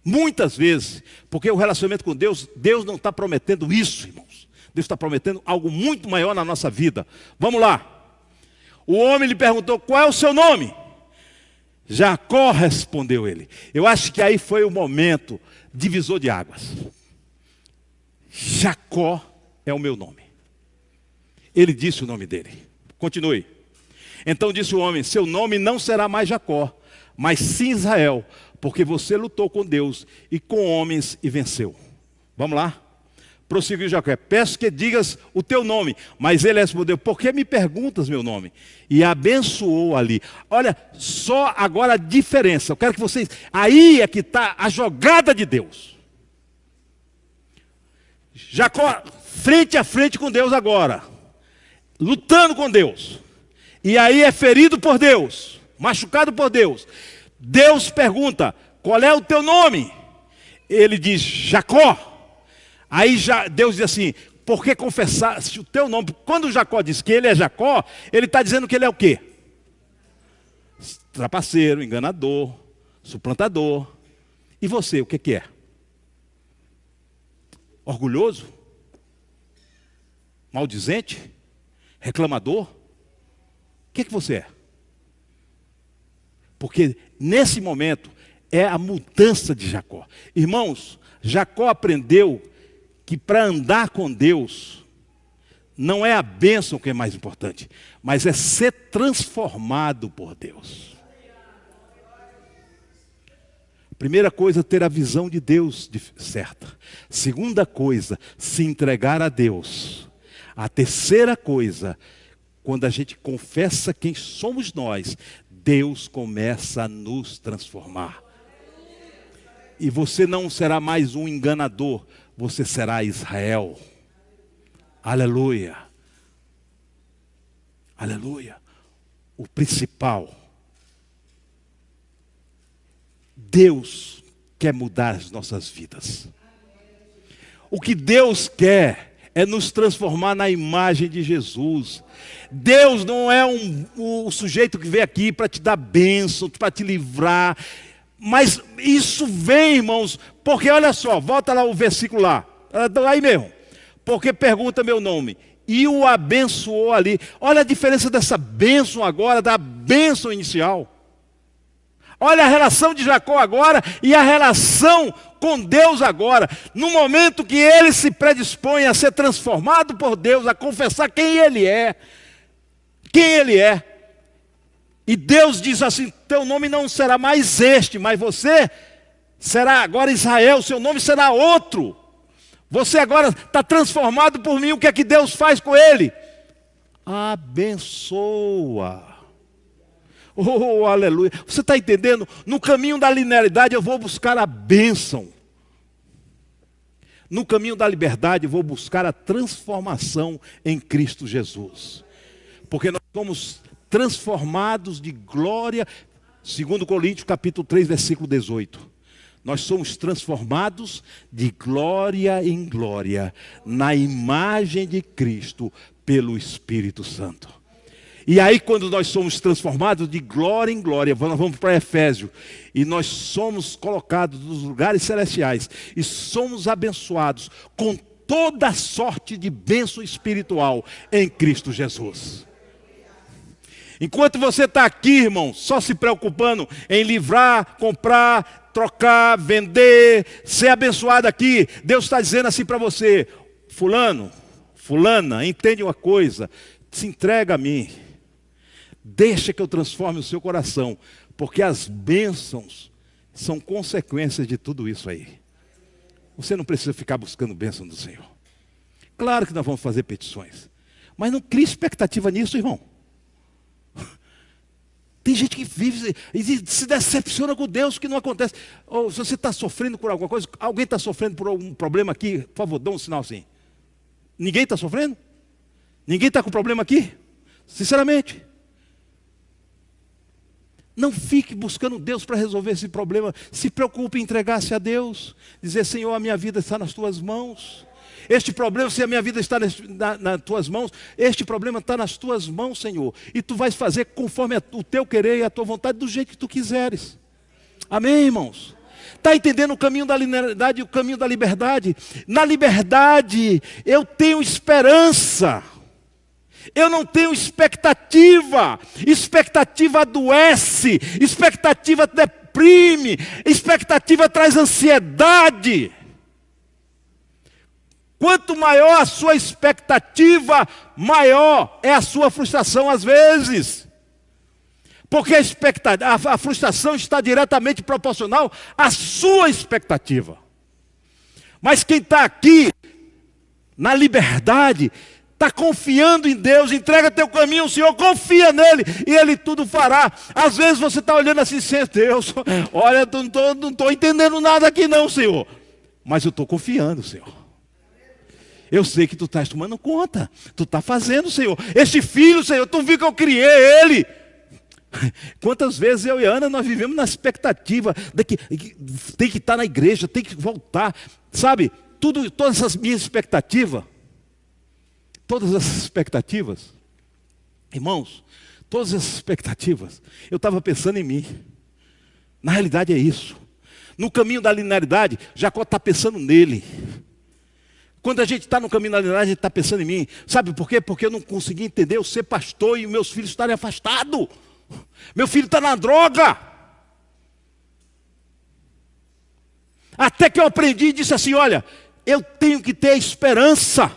S1: Muitas vezes. Porque o relacionamento com Deus, Deus não está prometendo isso, irmãos. Deus está prometendo algo muito maior na nossa vida. Vamos lá. O homem lhe perguntou: qual é o seu nome? Jacó, respondeu ele. Eu acho que aí foi o momento divisor de águas. Jacó é o meu nome. Ele disse o nome dele. Continue. Então disse o homem: seu nome não será mais Jacó, mas sim Israel, porque você lutou com Deus e com homens e venceu. Vamos lá. Prosseguiu Jacó: peço que digas o teu nome. Mas ele respondeu: por que me perguntas meu nome? E abençoou ali. Olha só agora a diferença. Eu quero que vocês... Aí é que está a jogada de Deus. Jacó frente a frente com Deus agora. Lutando com Deus. E aí é ferido por Deus. Machucado por Deus. Deus pergunta: qual é o teu nome? Ele diz: Jacó. Aí Deus diz assim: por que confessaste o teu nome? Quando Jacó diz que ele é Jacó, ele está dizendo que ele é o quê? Trapaceiro, enganador, suplantador. E você, o que é? Orgulhoso? Maldizente? Reclamador? O que você é? Porque nesse momento é a mudança de Jacó. Irmãos, Jacó aprendeu que para andar com Deus, não é a bênção que é mais importante, mas é ser transformado por Deus. Primeira coisa, ter a visão de Deus certa. Segunda coisa, se entregar a Deus. A terceira coisa, quando a gente confessa quem somos nós, Deus começa a nos transformar. E você não será mais um enganador, você será Israel. Aleluia. Aleluia. O principal. Deus quer mudar as nossas vidas. O que Deus quer é nos transformar na imagem de Jesus. Deus não é um sujeito que vem aqui para te dar bênção, para te livrar. Mas isso vem, irmãos, porque olha só, volta lá o versículo lá, aí mesmo. Porque pergunta meu nome, e o abençoou ali. Olha a diferença dessa bênção agora, da bênção inicial. Olha a relação de Jacó agora e a relação com Deus agora. No momento que ele se predispõe a ser transformado por Deus, a confessar quem ele é. Quem ele é. E Deus diz assim: teu nome não será mais este, mas você será agora Israel, seu nome será outro. Você agora está transformado por mim. O que é que Deus faz com ele? Abençoa. Oh, aleluia. Você está entendendo? No caminho da linearidade eu vou buscar a bênção. No caminho da liberdade eu vou buscar a transformação em Cristo Jesus. Porque nós somos transformados de glória, 2 Coríntios capítulo 3, versículo 18. Nós somos transformados de glória em glória, na imagem de Cristo, pelo Espírito Santo. E aí quando nós somos transformados de glória em glória, nós vamos para Efésios, e nós somos colocados nos lugares celestiais, e somos abençoados com toda sorte de bênção espiritual em Cristo Jesus. Enquanto você está aqui, irmão, só se preocupando em livrar, comprar, trocar, vender, ser abençoado aqui, Deus está dizendo assim para você: fulano, fulana, entende uma coisa, se entrega a mim, deixa que eu transforme o seu coração, porque as bênçãos são consequências de tudo isso aí. Você não precisa ficar buscando bênção do Senhor. Claro que nós vamos fazer petições, mas não crie expectativa nisso, irmão. Tem gente que vive e se decepciona com Deus, que não acontece. Ou se você está sofrendo por alguma coisa, alguém está sofrendo por algum problema aqui, por favor, dá um sinal assim. Ninguém está sofrendo? Ninguém está com problema aqui? Sinceramente. Não fique buscando Deus para resolver esse problema. Se preocupe em entregar-se a Deus. Dizer, Senhor, a minha vida está nas tuas mãos. Este problema, se a minha vida está nas tuas mãos, este problema está nas tuas mãos, Senhor. E tu vais fazer conforme o teu querer e a tua vontade, do jeito que tu quiseres. Amém, irmãos? Está entendendo o caminho da linearidade e o caminho da liberdade? Na liberdade, eu tenho esperança. Eu não tenho expectativa. Expectativa adoece. Expectativa deprime. Expectativa traz ansiedade. Quanto maior a sua expectativa, maior é a sua frustração às vezes. Porque a frustração está diretamente proporcional à sua expectativa. Mas quem está aqui, na liberdade, está confiando em Deus, entrega teu caminho ao Senhor, confia nele e Ele tudo fará. Às vezes você está olhando assim, Deus, olha, não estou entendendo nada aqui não, Senhor. Mas eu estou confiando, Senhor. Eu sei que tu estás tomando conta. Tu estás fazendo, Senhor. Este filho, Senhor, tu viu que eu criei ele. Quantas vezes eu e a Ana, nós vivemos na expectativa de que tem que estar na igreja, tem que voltar. Sabe, todas essas minhas expectativas, irmãos, todas essas expectativas, eu estava pensando em mim. Na realidade é isso. No caminho da linearidade, Jacó está pensando nele. Quando a gente está no caminho da linearidade, a gente está pensando em mim. Sabe por quê? Porque eu não consegui entender eu ser pastor e meus filhos estarem afastados. Meu filho está na droga. Até que eu aprendi e disse assim, olha, eu tenho que ter esperança.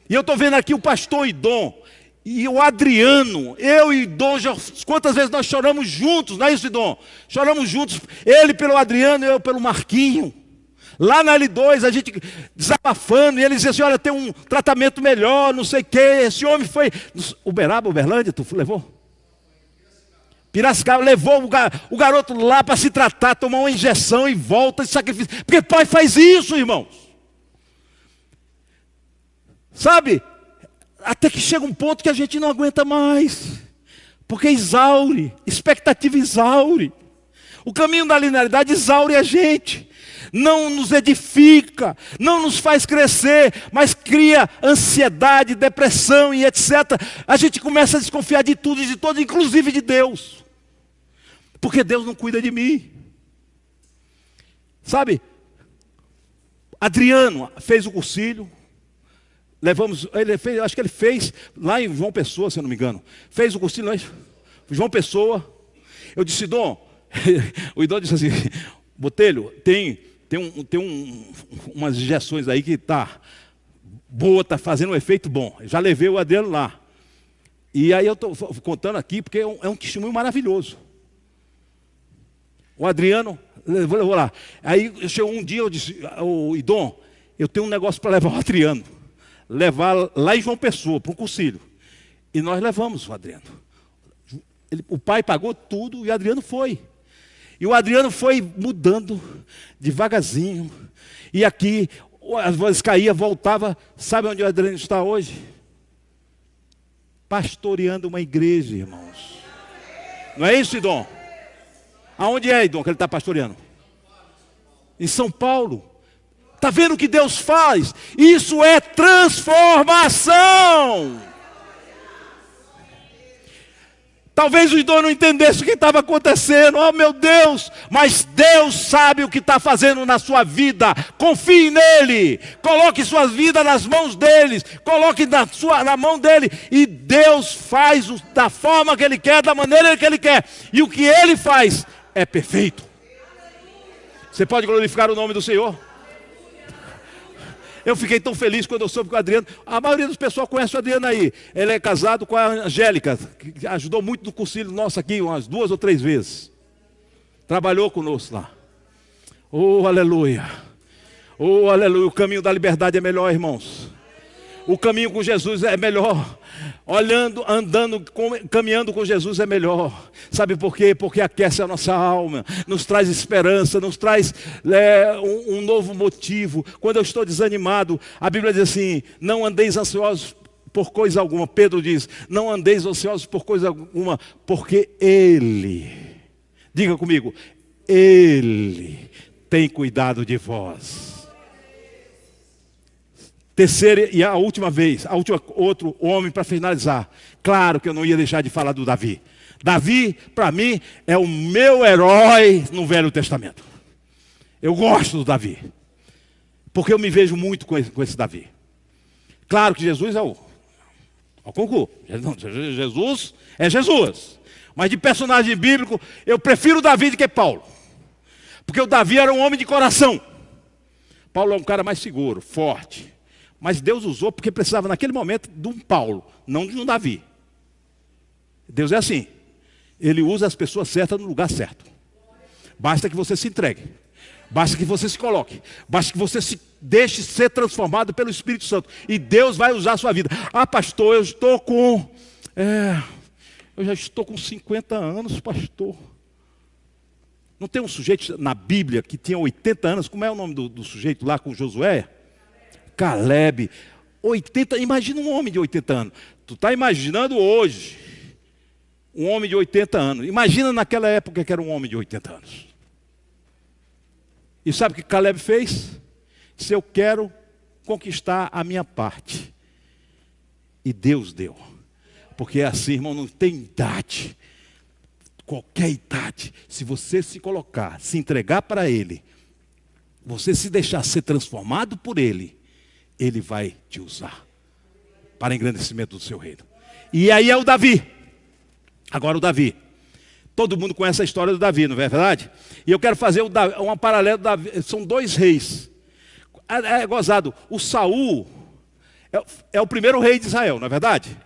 S1: E eu estou vendo aqui o pastor Idom e o Adriano. Eu e Idom, quantas vezes nós choramos juntos, não é isso, Idom? Choramos juntos, ele pelo Adriano e eu pelo Marquinho. Lá na L2, a gente desabafando, e ele dizia assim, olha, tem um tratamento melhor, não sei o quê. Esse homem foi, Uberlândia, tu levou? Piracicaba, levou o garoto lá para se tratar, tomar uma injeção e volta de sacrifício. Porque pai faz isso, irmãos. Sabe? Até que chega um ponto que a gente não aguenta mais. Porque exaure, expectativa exaure. O caminho da linearidade exaure a gente. Não nos edifica, não nos faz crescer, mas cria ansiedade, depressão e etc. A gente começa a desconfiar de tudo e de todos, inclusive de Deus. Porque Deus não cuida de mim. Sabe? Adriano fez o cursilho. Acho que ele fez lá em João Pessoa, se eu não me engano. Fez o cursilho lá em João Pessoa. Eu disse, Dom, o Idom disse assim, Botelho, tem umas injeções aí que está boa, está fazendo um efeito bom. Já levei o Adriano lá. E aí eu estou contando aqui, porque é um testemunho maravilhoso. O Adriano, levou lá. Aí chegou um dia, eu disse, Idom, eu tenho um negócio para levar o Adriano. Levar lá em João Pessoa, para um cursilho. E nós levamos o Adriano. O pai pagou tudo e o Adriano foi. E o Adriano foi mudando devagarzinho. E aqui, as vozes caíam, voltava. Sabe onde o Adriano está hoje? Pastoreando uma igreja, irmãos. Não é isso, Idom? Aonde é, Idom, que ele está pastoreando? Em São Paulo. Está vendo o que Deus faz? Isso é transformação. Talvez o Idom não entendesse o que estava acontecendo. Oh, meu Deus! Mas Deus sabe o que está fazendo na sua vida. Confie nele. Coloque sua vida nas mãos dele. Coloque na mão dele. E Deus faz da forma que Ele quer, da maneira que Ele quer. E o que Ele faz é perfeito. Você pode glorificar o nome do Senhor? Eu fiquei tão feliz quando eu soube que o Adriano... A maioria dos pessoal conhece o Adriano aí. Ele é casado com a Angélica, que ajudou muito no cursilho nosso aqui, umas 2 ou 3 vezes. Trabalhou conosco lá. Oh, aleluia. Oh, aleluia. O caminho da liberdade é melhor, irmãos. O caminho com Jesus é melhor. Caminhando com Jesus é melhor. Sabe por quê? Porque aquece a nossa alma, nos traz esperança, nos traz um novo motivo. Quando eu estou desanimado, a Bíblia diz assim: não andeis ansiosos por coisa alguma. Pedro diz: não andeis ansiosos por coisa alguma, porque Ele, diga comigo, Ele tem cuidado de vós. Terceira e a última vez, outro homem para finalizar. Claro que eu não ia deixar de falar do Davi. Davi, para mim, é o meu herói no Velho Testamento. Eu gosto do Davi, porque eu me vejo muito com esse Davi. Claro que Jesus é ao concurso. Jesus é Jesus. Mas de personagem bíblico, eu prefiro Davi do que Paulo. Porque o Davi era um homem de coração. Paulo é um cara mais seguro, forte. Mas Deus usou porque precisava naquele momento de um Paulo, não de um Davi. Deus é assim. Ele usa as pessoas certas no lugar certo. Basta que você se entregue. Basta que você se coloque. Basta que você se deixe ser transformado pelo Espírito Santo. E Deus vai usar a sua vida. Ah, pastor, eu já estou com 50 anos, pastor. Não tem um sujeito na Bíblia que tinha 80 anos? Como é o nome do sujeito lá com Josué? Caleb. 80, imagina um homem de 80 anos. Tu está imaginando hoje um homem de 80 anos. Imagina naquela época que era um homem de 80 anos. E sabe o que Caleb fez? Disse: eu quero conquistar a minha parte. E Deus deu. Porque assim, irmão, não tem idade. Qualquer idade, se você se colocar, se entregar para Ele, você se deixar ser transformado por Ele, Ele vai te usar para engrandecimento do seu reino. E aí é o Davi. Agora o Davi. Todo mundo conhece a história do Davi, não é verdade? E eu quero fazer uma paralela do Davi. São dois reis. É gozado. O Saul é o primeiro rei de Israel, não é verdade?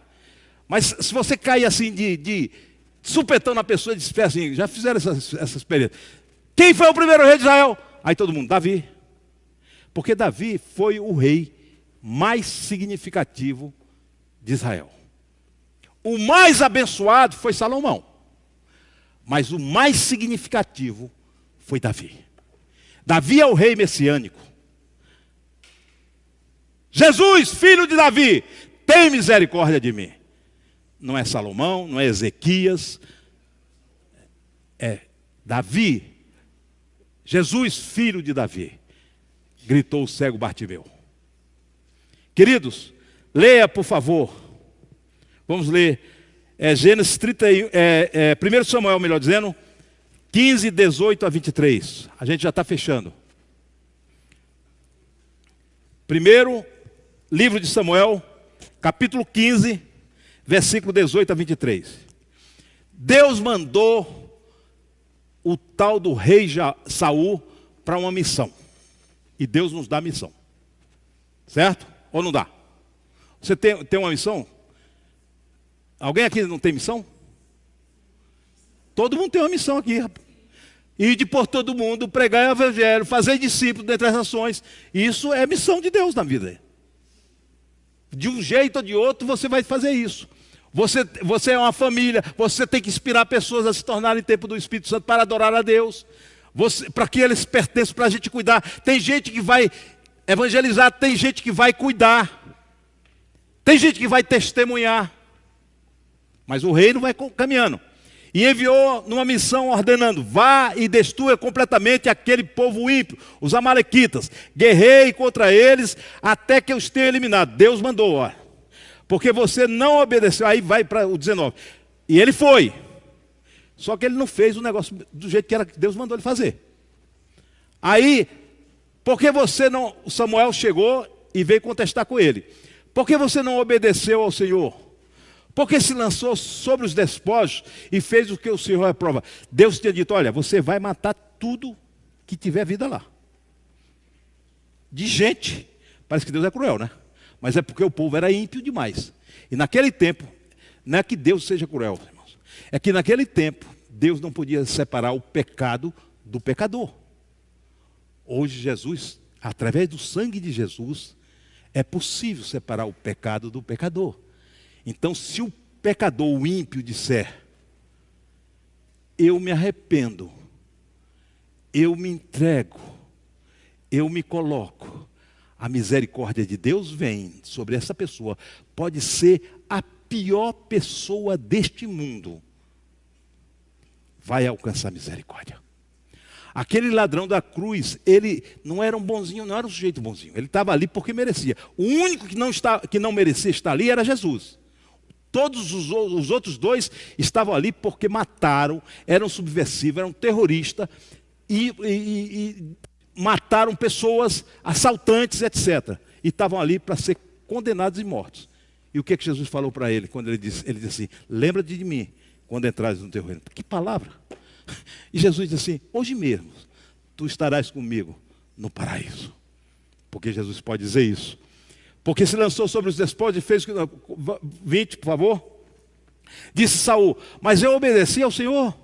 S1: Mas se você cair assim de supetão na pessoa e diz assim, já fizeram essa experiência. Quem foi o primeiro rei de Israel? Aí todo mundo, Davi. Porque Davi foi o rei mais significativo de Israel. O mais abençoado foi Salomão. Mas o mais significativo foi Davi. Davi é o rei messiânico. Jesus, filho de Davi, tem misericórdia de mim. Não é Salomão, não é Ezequias. É Davi. Jesus, filho de Davi. Gritou o cego Bartimeu. Queridos, leia por favor. Vamos ler Gênesis 31, 1 Samuel, melhor dizendo, 15, 18 a 23. A gente já está fechando. Primeiro livro de Samuel, capítulo 15, versículo 18 a 23. Deus mandou o tal do rei Saul para uma missão. E Deus nos dá missão. Certo? Ou não dá? Você tem uma missão? Alguém aqui não tem missão? Todo mundo tem uma missão aqui, rapaz. Ir por todo mundo, pregar o evangelho, fazer discípulos dentre as nações. Isso é missão de Deus na vida. De um jeito ou de outro você vai fazer isso. Você é uma família, você tem que inspirar pessoas a se tornarem templo do Espírito Santo para adorar a Deus. Para que eles pertençam, para a gente cuidar. Tem gente que vai evangelizar, tem gente que vai cuidar. Tem gente que vai testemunhar. Mas o reino vai caminhando. E enviou numa missão ordenando: vá e destrua completamente aquele povo ímpio, os amalequitas. Guerrei contra eles até que eu os tenha eliminado. Deus mandou, ó. Porque você não obedeceu. Aí vai para o 19. E ele foi. Só que ele não fez o negócio do jeito que Deus mandou ele fazer. Aí, porque você não... Samuel chegou e veio contestar com ele. Por que você não obedeceu ao Senhor? Porque se lançou sobre os despojos e fez o que o Senhor aprova. Deus tinha dito: olha, você vai matar tudo que tiver vida lá. De gente. Parece que Deus é cruel, né? Mas é porque o povo era ímpio demais. E naquele tempo, não é que Deus seja cruel, irmãos. É que naquele tempo, Deus não podia separar o pecado do pecador. Hoje Jesus, através do sangue de Jesus, é possível separar o pecado do pecador. Então, se o pecador, o ímpio, disser: eu me arrependo, eu me entrego, eu me coloco, a misericórdia de Deus vem sobre essa pessoa. Pode ser a pior pessoa deste mundo, vai alcançar misericórdia. Aquele ladrão da cruz, ele não era um bonzinho, não era um sujeito bonzinho. Ele estava ali porque merecia. O único que não merecia estar ali era Jesus. Todos os outros dois estavam ali porque mataram, eram subversivos, eram terroristas e mataram pessoas, assaltantes, etc. E estavam ali para ser condenados e mortos. E o que Jesus falou para ele quando ele disse assim: lembra-te de mim quando entrares no teu reino. Que palavra! E Jesus disse assim: hoje mesmo tu estarás comigo no paraíso. Porque Jesus pode dizer isso. Porque se lançou sobre os despojas e fez 20, por favor. Disse Saul: mas eu obedeci ao Senhor,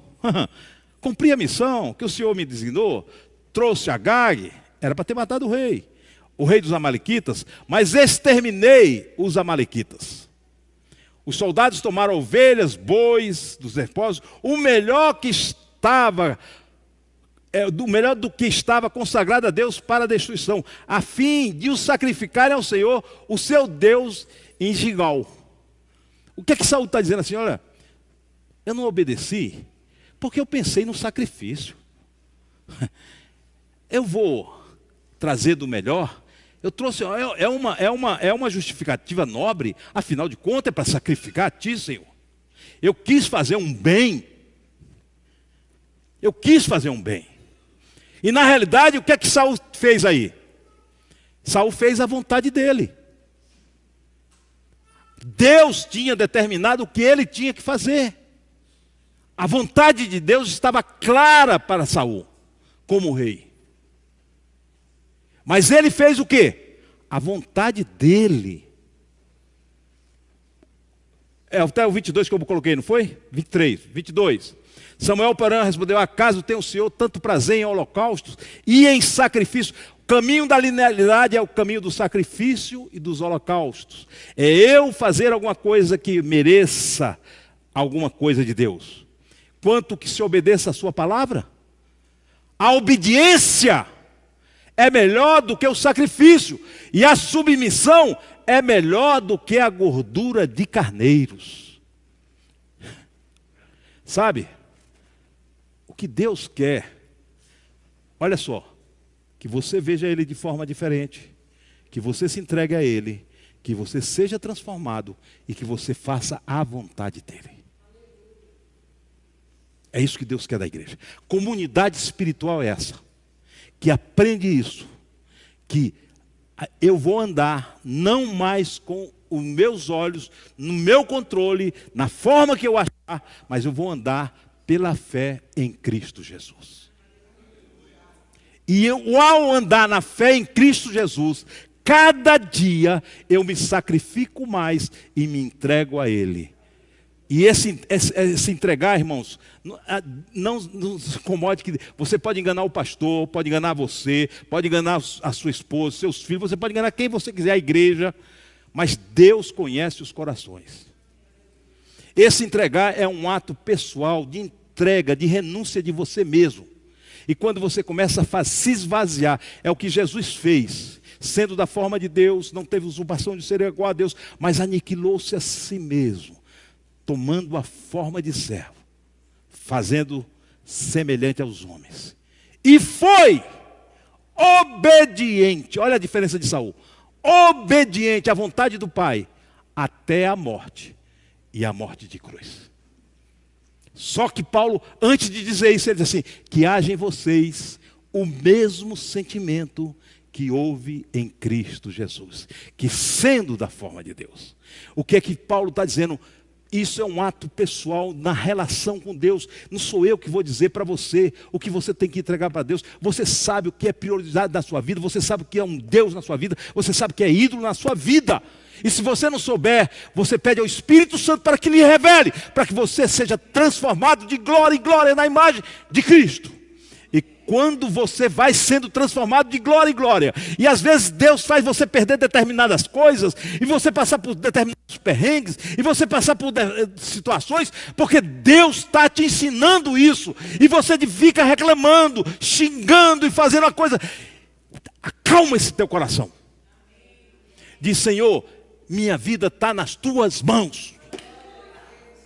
S1: cumpri a missão que o Senhor me designou, trouxe Agag, era para ter matado o rei dos amalequitas, mas exterminei os amalequitas. Os soldados tomaram ovelhas, bois dos despojos, o melhor do que estava consagrado a Deus para a destruição, a fim de os sacrificarem ao Senhor, o seu Deus, em Gigal. O que é que Saul está dizendo assim? Olha, eu não obedeci porque eu pensei no sacrifício. Eu vou trazer do melhor. Eu trouxe, é uma justificativa nobre, afinal de contas é para sacrificar a ti, Senhor. Eu quis fazer um bem. Eu quis fazer um bem. E na realidade, o que é que Saul fez aí? Saul fez a vontade dele. Deus tinha determinado o que ele tinha que fazer. A vontade de Deus estava clara para Saul, como rei. Mas ele fez o quê? A vontade dele. Até o 22 que eu coloquei, não foi? 23, 22. Samuel, porém, respondeu: acaso tem o Senhor tanto prazer em holocaustos e em sacrifício? O caminho da linearidade é o caminho do sacrifício e dos holocaustos. É eu fazer alguma coisa que mereça alguma coisa de Deus, quanto que se obedeça a sua palavra. A obediência é melhor do que o sacrifício, e a submissão é melhor do que a gordura de carneiros. Sabe? O que Deus quer, olha só, que você veja Ele de forma diferente, que você se entregue a Ele, que você seja transformado e que você faça a vontade dEle. É isso que Deus quer da igreja. Comunidade espiritual é essa, que aprende isso, que eu vou andar não mais com os meus olhos, no meu controle, na forma que eu achar, mas eu vou andar pela fé em Cristo Jesus. E eu, ao andar na fé em Cristo Jesus, cada dia eu me sacrifico mais e me entrego a Ele. E esse entregar, irmãos, não se incomode que você pode enganar o pastor, pode enganar você, pode enganar a sua esposa, seus filhos, você pode enganar quem você quiser, a igreja, mas Deus conhece os corações. Esse entregar é um ato pessoal de entrega, de renúncia de você mesmo. E quando você começa a se esvaziar, é o que Jesus fez. Sendo da forma de Deus, não teve usurpação de ser igual a Deus, mas aniquilou-se a si mesmo, tomando a forma de servo, fazendo semelhante aos homens. E foi obediente, olha a diferença de Saul, obediente à vontade do Pai, até a morte, e a morte de cruz. Só que Paulo, antes de dizer isso, ele diz assim: que haja em vocês o mesmo sentimento que houve em Cristo Jesus, que sendo da forma de Deus. O que é que Paulo está dizendo? Isso é um ato pessoal na relação com Deus. Não sou eu que vou dizer para você o que você tem que entregar para Deus. Você sabe o que é prioridade na sua vida, você sabe o que é um Deus na sua vida, você sabe o que é ídolo na sua vida. E se você não souber, você pede ao Espírito Santo para que lhe revele, para que você seja transformado de glória em glória na imagem de Cristo. E quando você vai sendo transformado de glória em glória, e às vezes Deus faz você perder determinadas coisas, e você passar por determinados perrengues, e você passar por situações, porque Deus está te ensinando isso, e você fica reclamando, xingando e fazendo a coisa. Acalma esse teu coração. Diz: Senhor, minha vida está nas tuas mãos.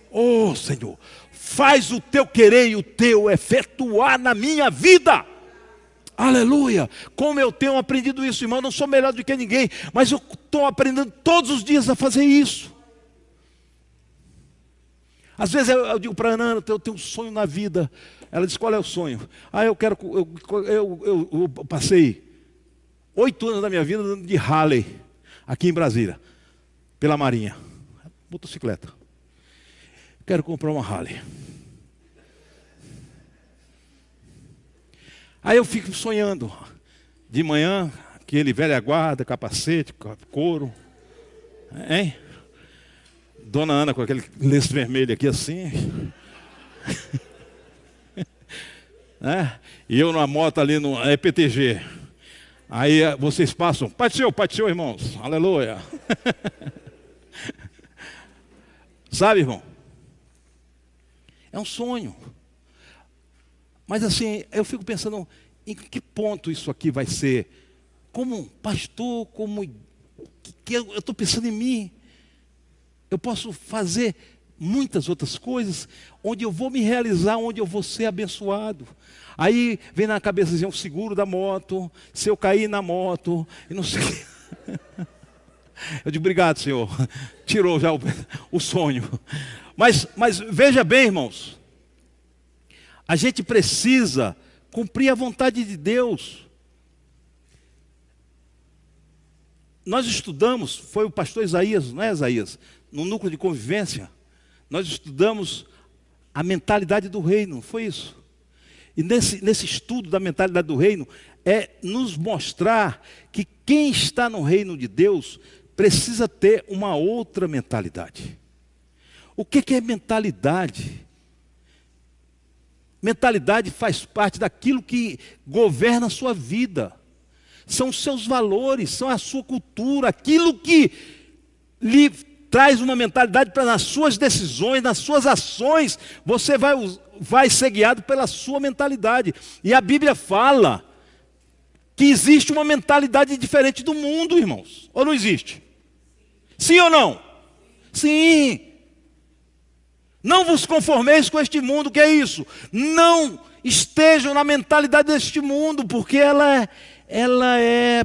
S1: Oh Senhor, faz o teu querer e o teu efetuar na minha vida. Aleluia. Como eu tenho aprendido isso, irmão. Eu não sou melhor do que ninguém, mas eu estou aprendendo todos os dias a fazer isso. Às vezes eu digo para a Ana: eu tenho um sonho na vida. Ela diz: qual é o sonho? Eu passei 8 anos da minha vida andando de Harley aqui em Brasília, pela Marinha, motocicleta. Quero comprar uma Harley. Aí eu fico sonhando, de manhã, aquele velha guarda, capacete, couro, hein? Dona Ana com aquele lenço vermelho aqui assim, né? E eu numa moto ali no EPTG. Aí vocês passam: Pai do Senhor, irmãos, aleluia. Sabe, irmão? É um sonho. Mas assim, eu fico pensando, em que ponto isso aqui vai ser? Como pastor, que eu estou pensando em mim. Eu posso fazer muitas outras coisas, onde eu vou me realizar, onde eu vou ser abençoado. Aí vem na cabeça assim, o seguro da moto, se eu cair na moto, e não sei o que. Eu digo: obrigado, Senhor. Tirou já o sonho. Mas veja bem, irmãos. A gente precisa cumprir a vontade de Deus. Nós estudamos, foi o pastor Isaías, não é, Isaías? No núcleo de convivência, nós estudamos a mentalidade do reino, não foi isso? E nesse estudo da mentalidade do reino, é nos mostrar que quem está no reino de Deus precisa ter uma outra mentalidade. O que é mentalidade? Mentalidade faz parte daquilo que governa a sua vida. São os seus valores, são a sua cultura, aquilo que lhe traz uma mentalidade para nas suas decisões, nas suas ações, você vai ser guiado pela sua mentalidade. E a Bíblia fala que existe uma mentalidade diferente do mundo, irmãos. Ou não existe? Sim ou não? Sim. Não vos conformeis com este mundo, que é isso? Não estejam na mentalidade deste mundo, porque ela é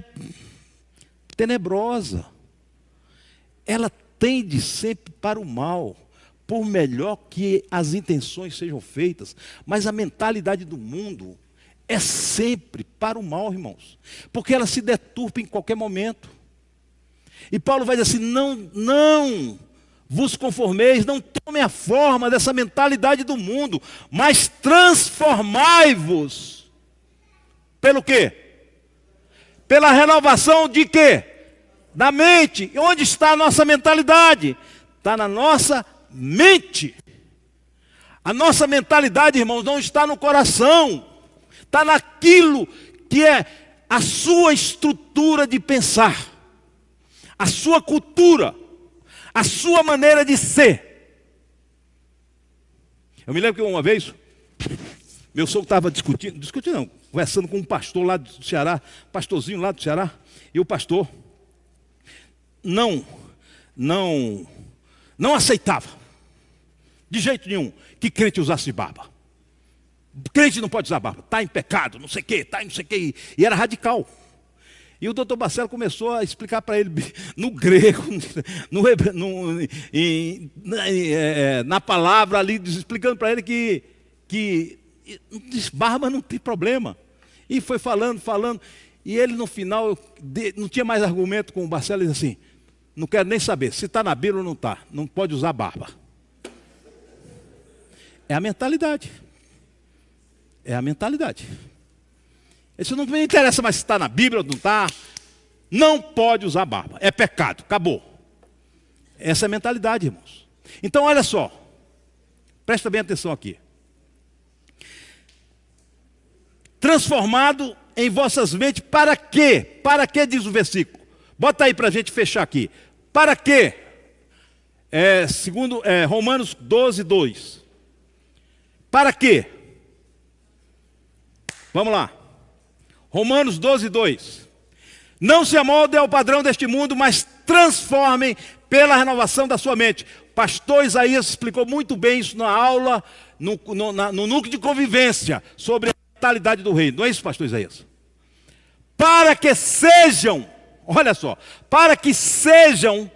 S1: tenebrosa. Ela tende sempre para o mal, por melhor que as intenções sejam feitas. Mas a mentalidade do mundo é sempre para o mal, irmãos, porque ela se deturpa em qualquer momento. E Paulo vai dizer assim: não vos conformeis, não tomem a forma dessa mentalidade do mundo, mas transformai-vos. Pelo quê? Pela renovação de quê? Da mente. E onde está a nossa mentalidade? Está na nossa mente. A nossa mentalidade, irmãos, não está no coração. Está naquilo que é a sua estrutura de pensar, a sua cultura, a sua maneira de ser. Eu me lembro que uma vez, meu sogro estava conversando com um pastor lá do Ceará, pastorzinho lá do Ceará, e o pastor não aceitava, de jeito nenhum, que crente usasse barba. Crente não pode usar barba, está em pecado, não sei o quê, e era radical. E o doutor Marcelo começou a explicar para ele no grego, na palavra ali, explicando para ele que barba não tem problema. E foi falando, e ele no final, não tinha mais argumento com o Marcelo, ele disse assim: não quero nem saber, se está na Bíblia ou não está, não pode usar barba. É a mentalidade. É a mentalidade. Isso não me interessa mais se está na Bíblia ou não está. Não pode usar barba. É pecado. Acabou. Essa é a mentalidade, irmãos. Então, olha só. Presta bem atenção aqui. Transformado em vossas mentes, para quê? Para quê, diz o versículo? Bota aí para a gente fechar aqui. Para quê? Segundo Romanos 12, 2. Para quê? Vamos lá. Romanos 12, 2. Não se amoldem ao padrão deste mundo, mas transformem pela renovação da sua mente. Pastor Isaías explicou muito bem isso na aula, no núcleo de convivência, sobre a mentalidade do reino. Não é isso, pastor Isaías? Para que sejam, olha só, para que sejam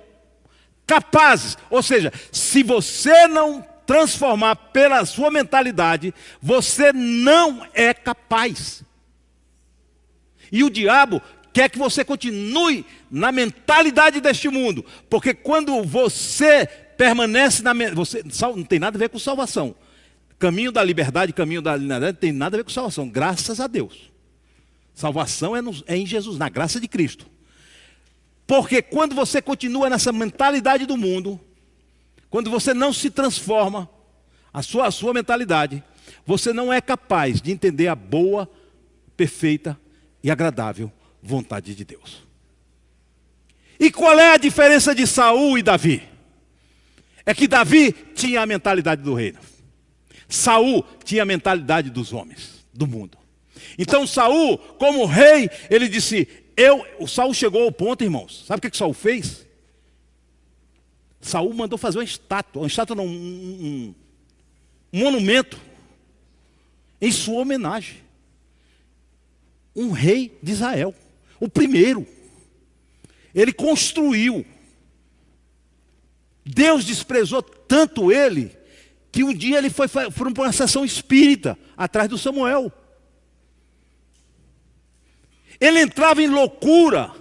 S1: capazes. Ou seja, se você não transformar pela sua mentalidade, você não é capaz. E o diabo quer que você continue na mentalidade deste mundo, porque quando você permanece não tem nada a ver com salvação. Caminho da liberdade, caminho da liberdade, não tem nada a ver com salvação, graças a Deus. Salvação é em Jesus, na graça de Cristo. Porque quando você continua nessa mentalidade do mundo, quando você não se transforma, a sua mentalidade, você não é capaz de entender a boa, perfeita e agradável vontade de Deus. E qual é a diferença de Saul e Davi? É que Davi tinha a mentalidade do reino. Saul tinha a mentalidade dos homens, do mundo. Então Saul, como rei, ele disse, o Saul chegou ao ponto, irmãos, sabe o que Saul fez? Saul mandou fazer uma estátua não, um monumento, em sua homenagem. Um rei de Israel, o primeiro. Ele construiu. Deus desprezou tanto ele, que um dia ele foi para uma sessão espírita, atrás do Samuel. Ele entrava em loucura,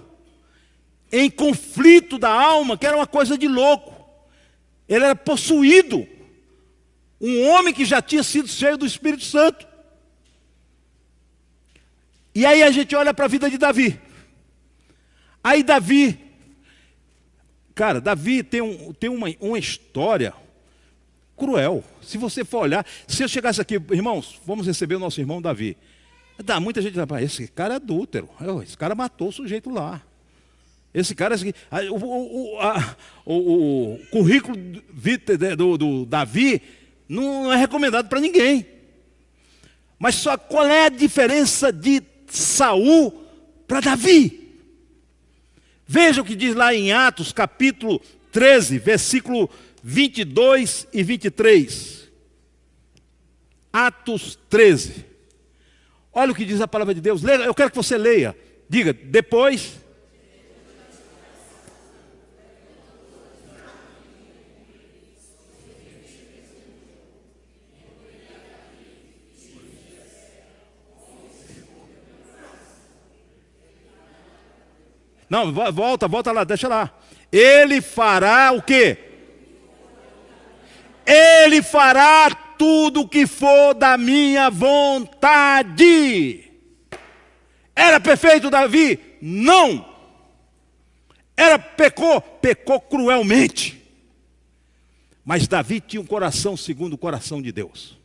S1: em conflito da alma, que era uma coisa de louco. Ele era possuído. Um homem que já tinha sido cheio do Espírito Santo. E aí a gente olha para a vida de Davi. Aí Davi, cara, Davi tem uma história cruel. Se você for olhar, se eu chegasse aqui, irmãos, vamos receber o nosso irmão Davi. Muita gente vai, esse cara é adúltero, esse cara matou o sujeito lá. Esse cara, o currículo do Davi não é recomendado para ninguém. Mas só qual é a diferença de Saul para Davi? Veja o que diz lá em Atos, capítulo 13, versículo 22 e 23. Atos 13. Olha o que diz a palavra de Deus. Eu quero que você leia. Diga, depois. Não, volta lá, deixa lá. Ele fará o quê? Ele fará tudo o que for da minha vontade. Era perfeito Davi? Não. Pecou cruelmente. Mas Davi tinha um coração segundo o coração de Deus.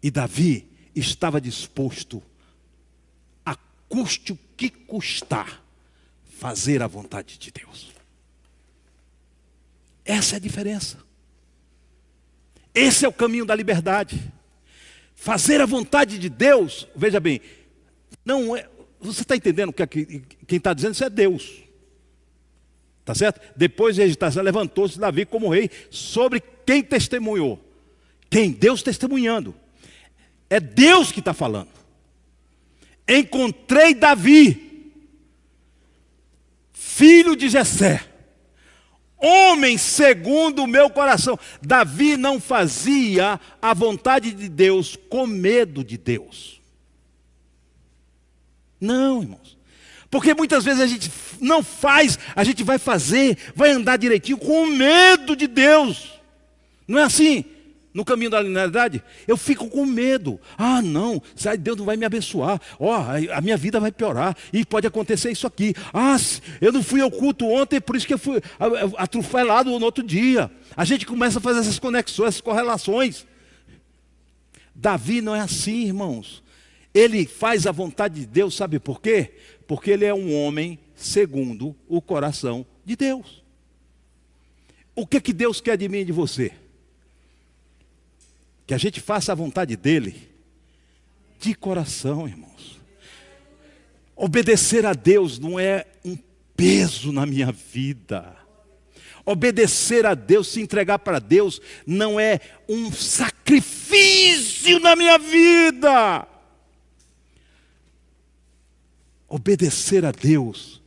S1: E Davi estava disposto, a custe o que custar, fazer a vontade de Deus. Essa é a diferença. Esse é o caminho da liberdade. Fazer a vontade de Deus, veja bem, não é. Você está entendendo que quem está dizendo isso é Deus. Está certo? Depois de agitação, levantou-se Davi como rei sobre quem testemunhou. Quem? Deus testemunhando. É Deus que está falando. Encontrei Davi, filho de Jessé, homem segundo o meu coração. Davi não fazia a vontade de Deus com medo de Deus. Não, irmãos. Porque muitas vezes a gente não faz, a gente vai fazer, vai andar direitinho com medo de Deus. Não é assim? no caminho da linearidade, eu fico com medo. Ah, não, Deus não vai me abençoar. A minha vida vai piorar. E pode acontecer isso aqui. Ah, eu não fui ao culto ontem, por isso que eu fui atrufalhado no outro dia. A gente começa a fazer essas conexões, essas correlações. Davi não é assim, irmãos. Ele faz a vontade de Deus, sabe por quê? Porque ele é um homem segundo o coração de Deus. O que Deus quer de mim e de você? Que a gente faça a vontade dele de coração, irmãos. Obedecer a Deus não é um peso na minha vida. Obedecer a Deus, se entregar para Deus, não é um sacrifício na minha vida. Obedecer a Deus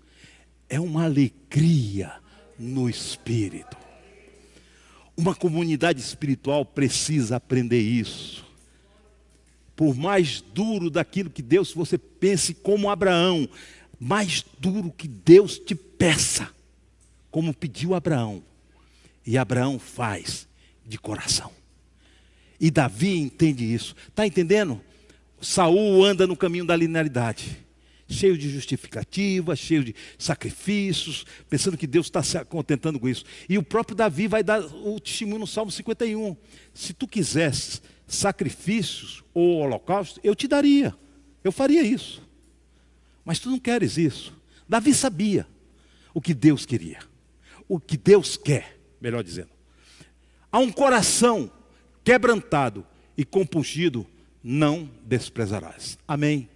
S1: é uma alegria no espírito. Uma comunidade espiritual precisa aprender isso. Por mais duro daquilo que Deus, você pense como Abraão, mais duro que Deus te peça, como pediu Abraão. E Abraão faz de coração. E Davi entende isso. Está entendendo? Saul anda no caminho da linearidade. Cheio de justificativas, cheio de sacrifícios, pensando que Deus está se contentando com isso. E o próprio Davi vai dar o testemunho no Salmo 51. Se tu quisesse sacrifícios ou holocausto, eu te daria. Eu faria isso. Mas tu não queres isso. Davi sabia o que Deus queria. O que Deus quer, melhor dizendo. Há um coração quebrantado e compungido, não desprezarás. Amém.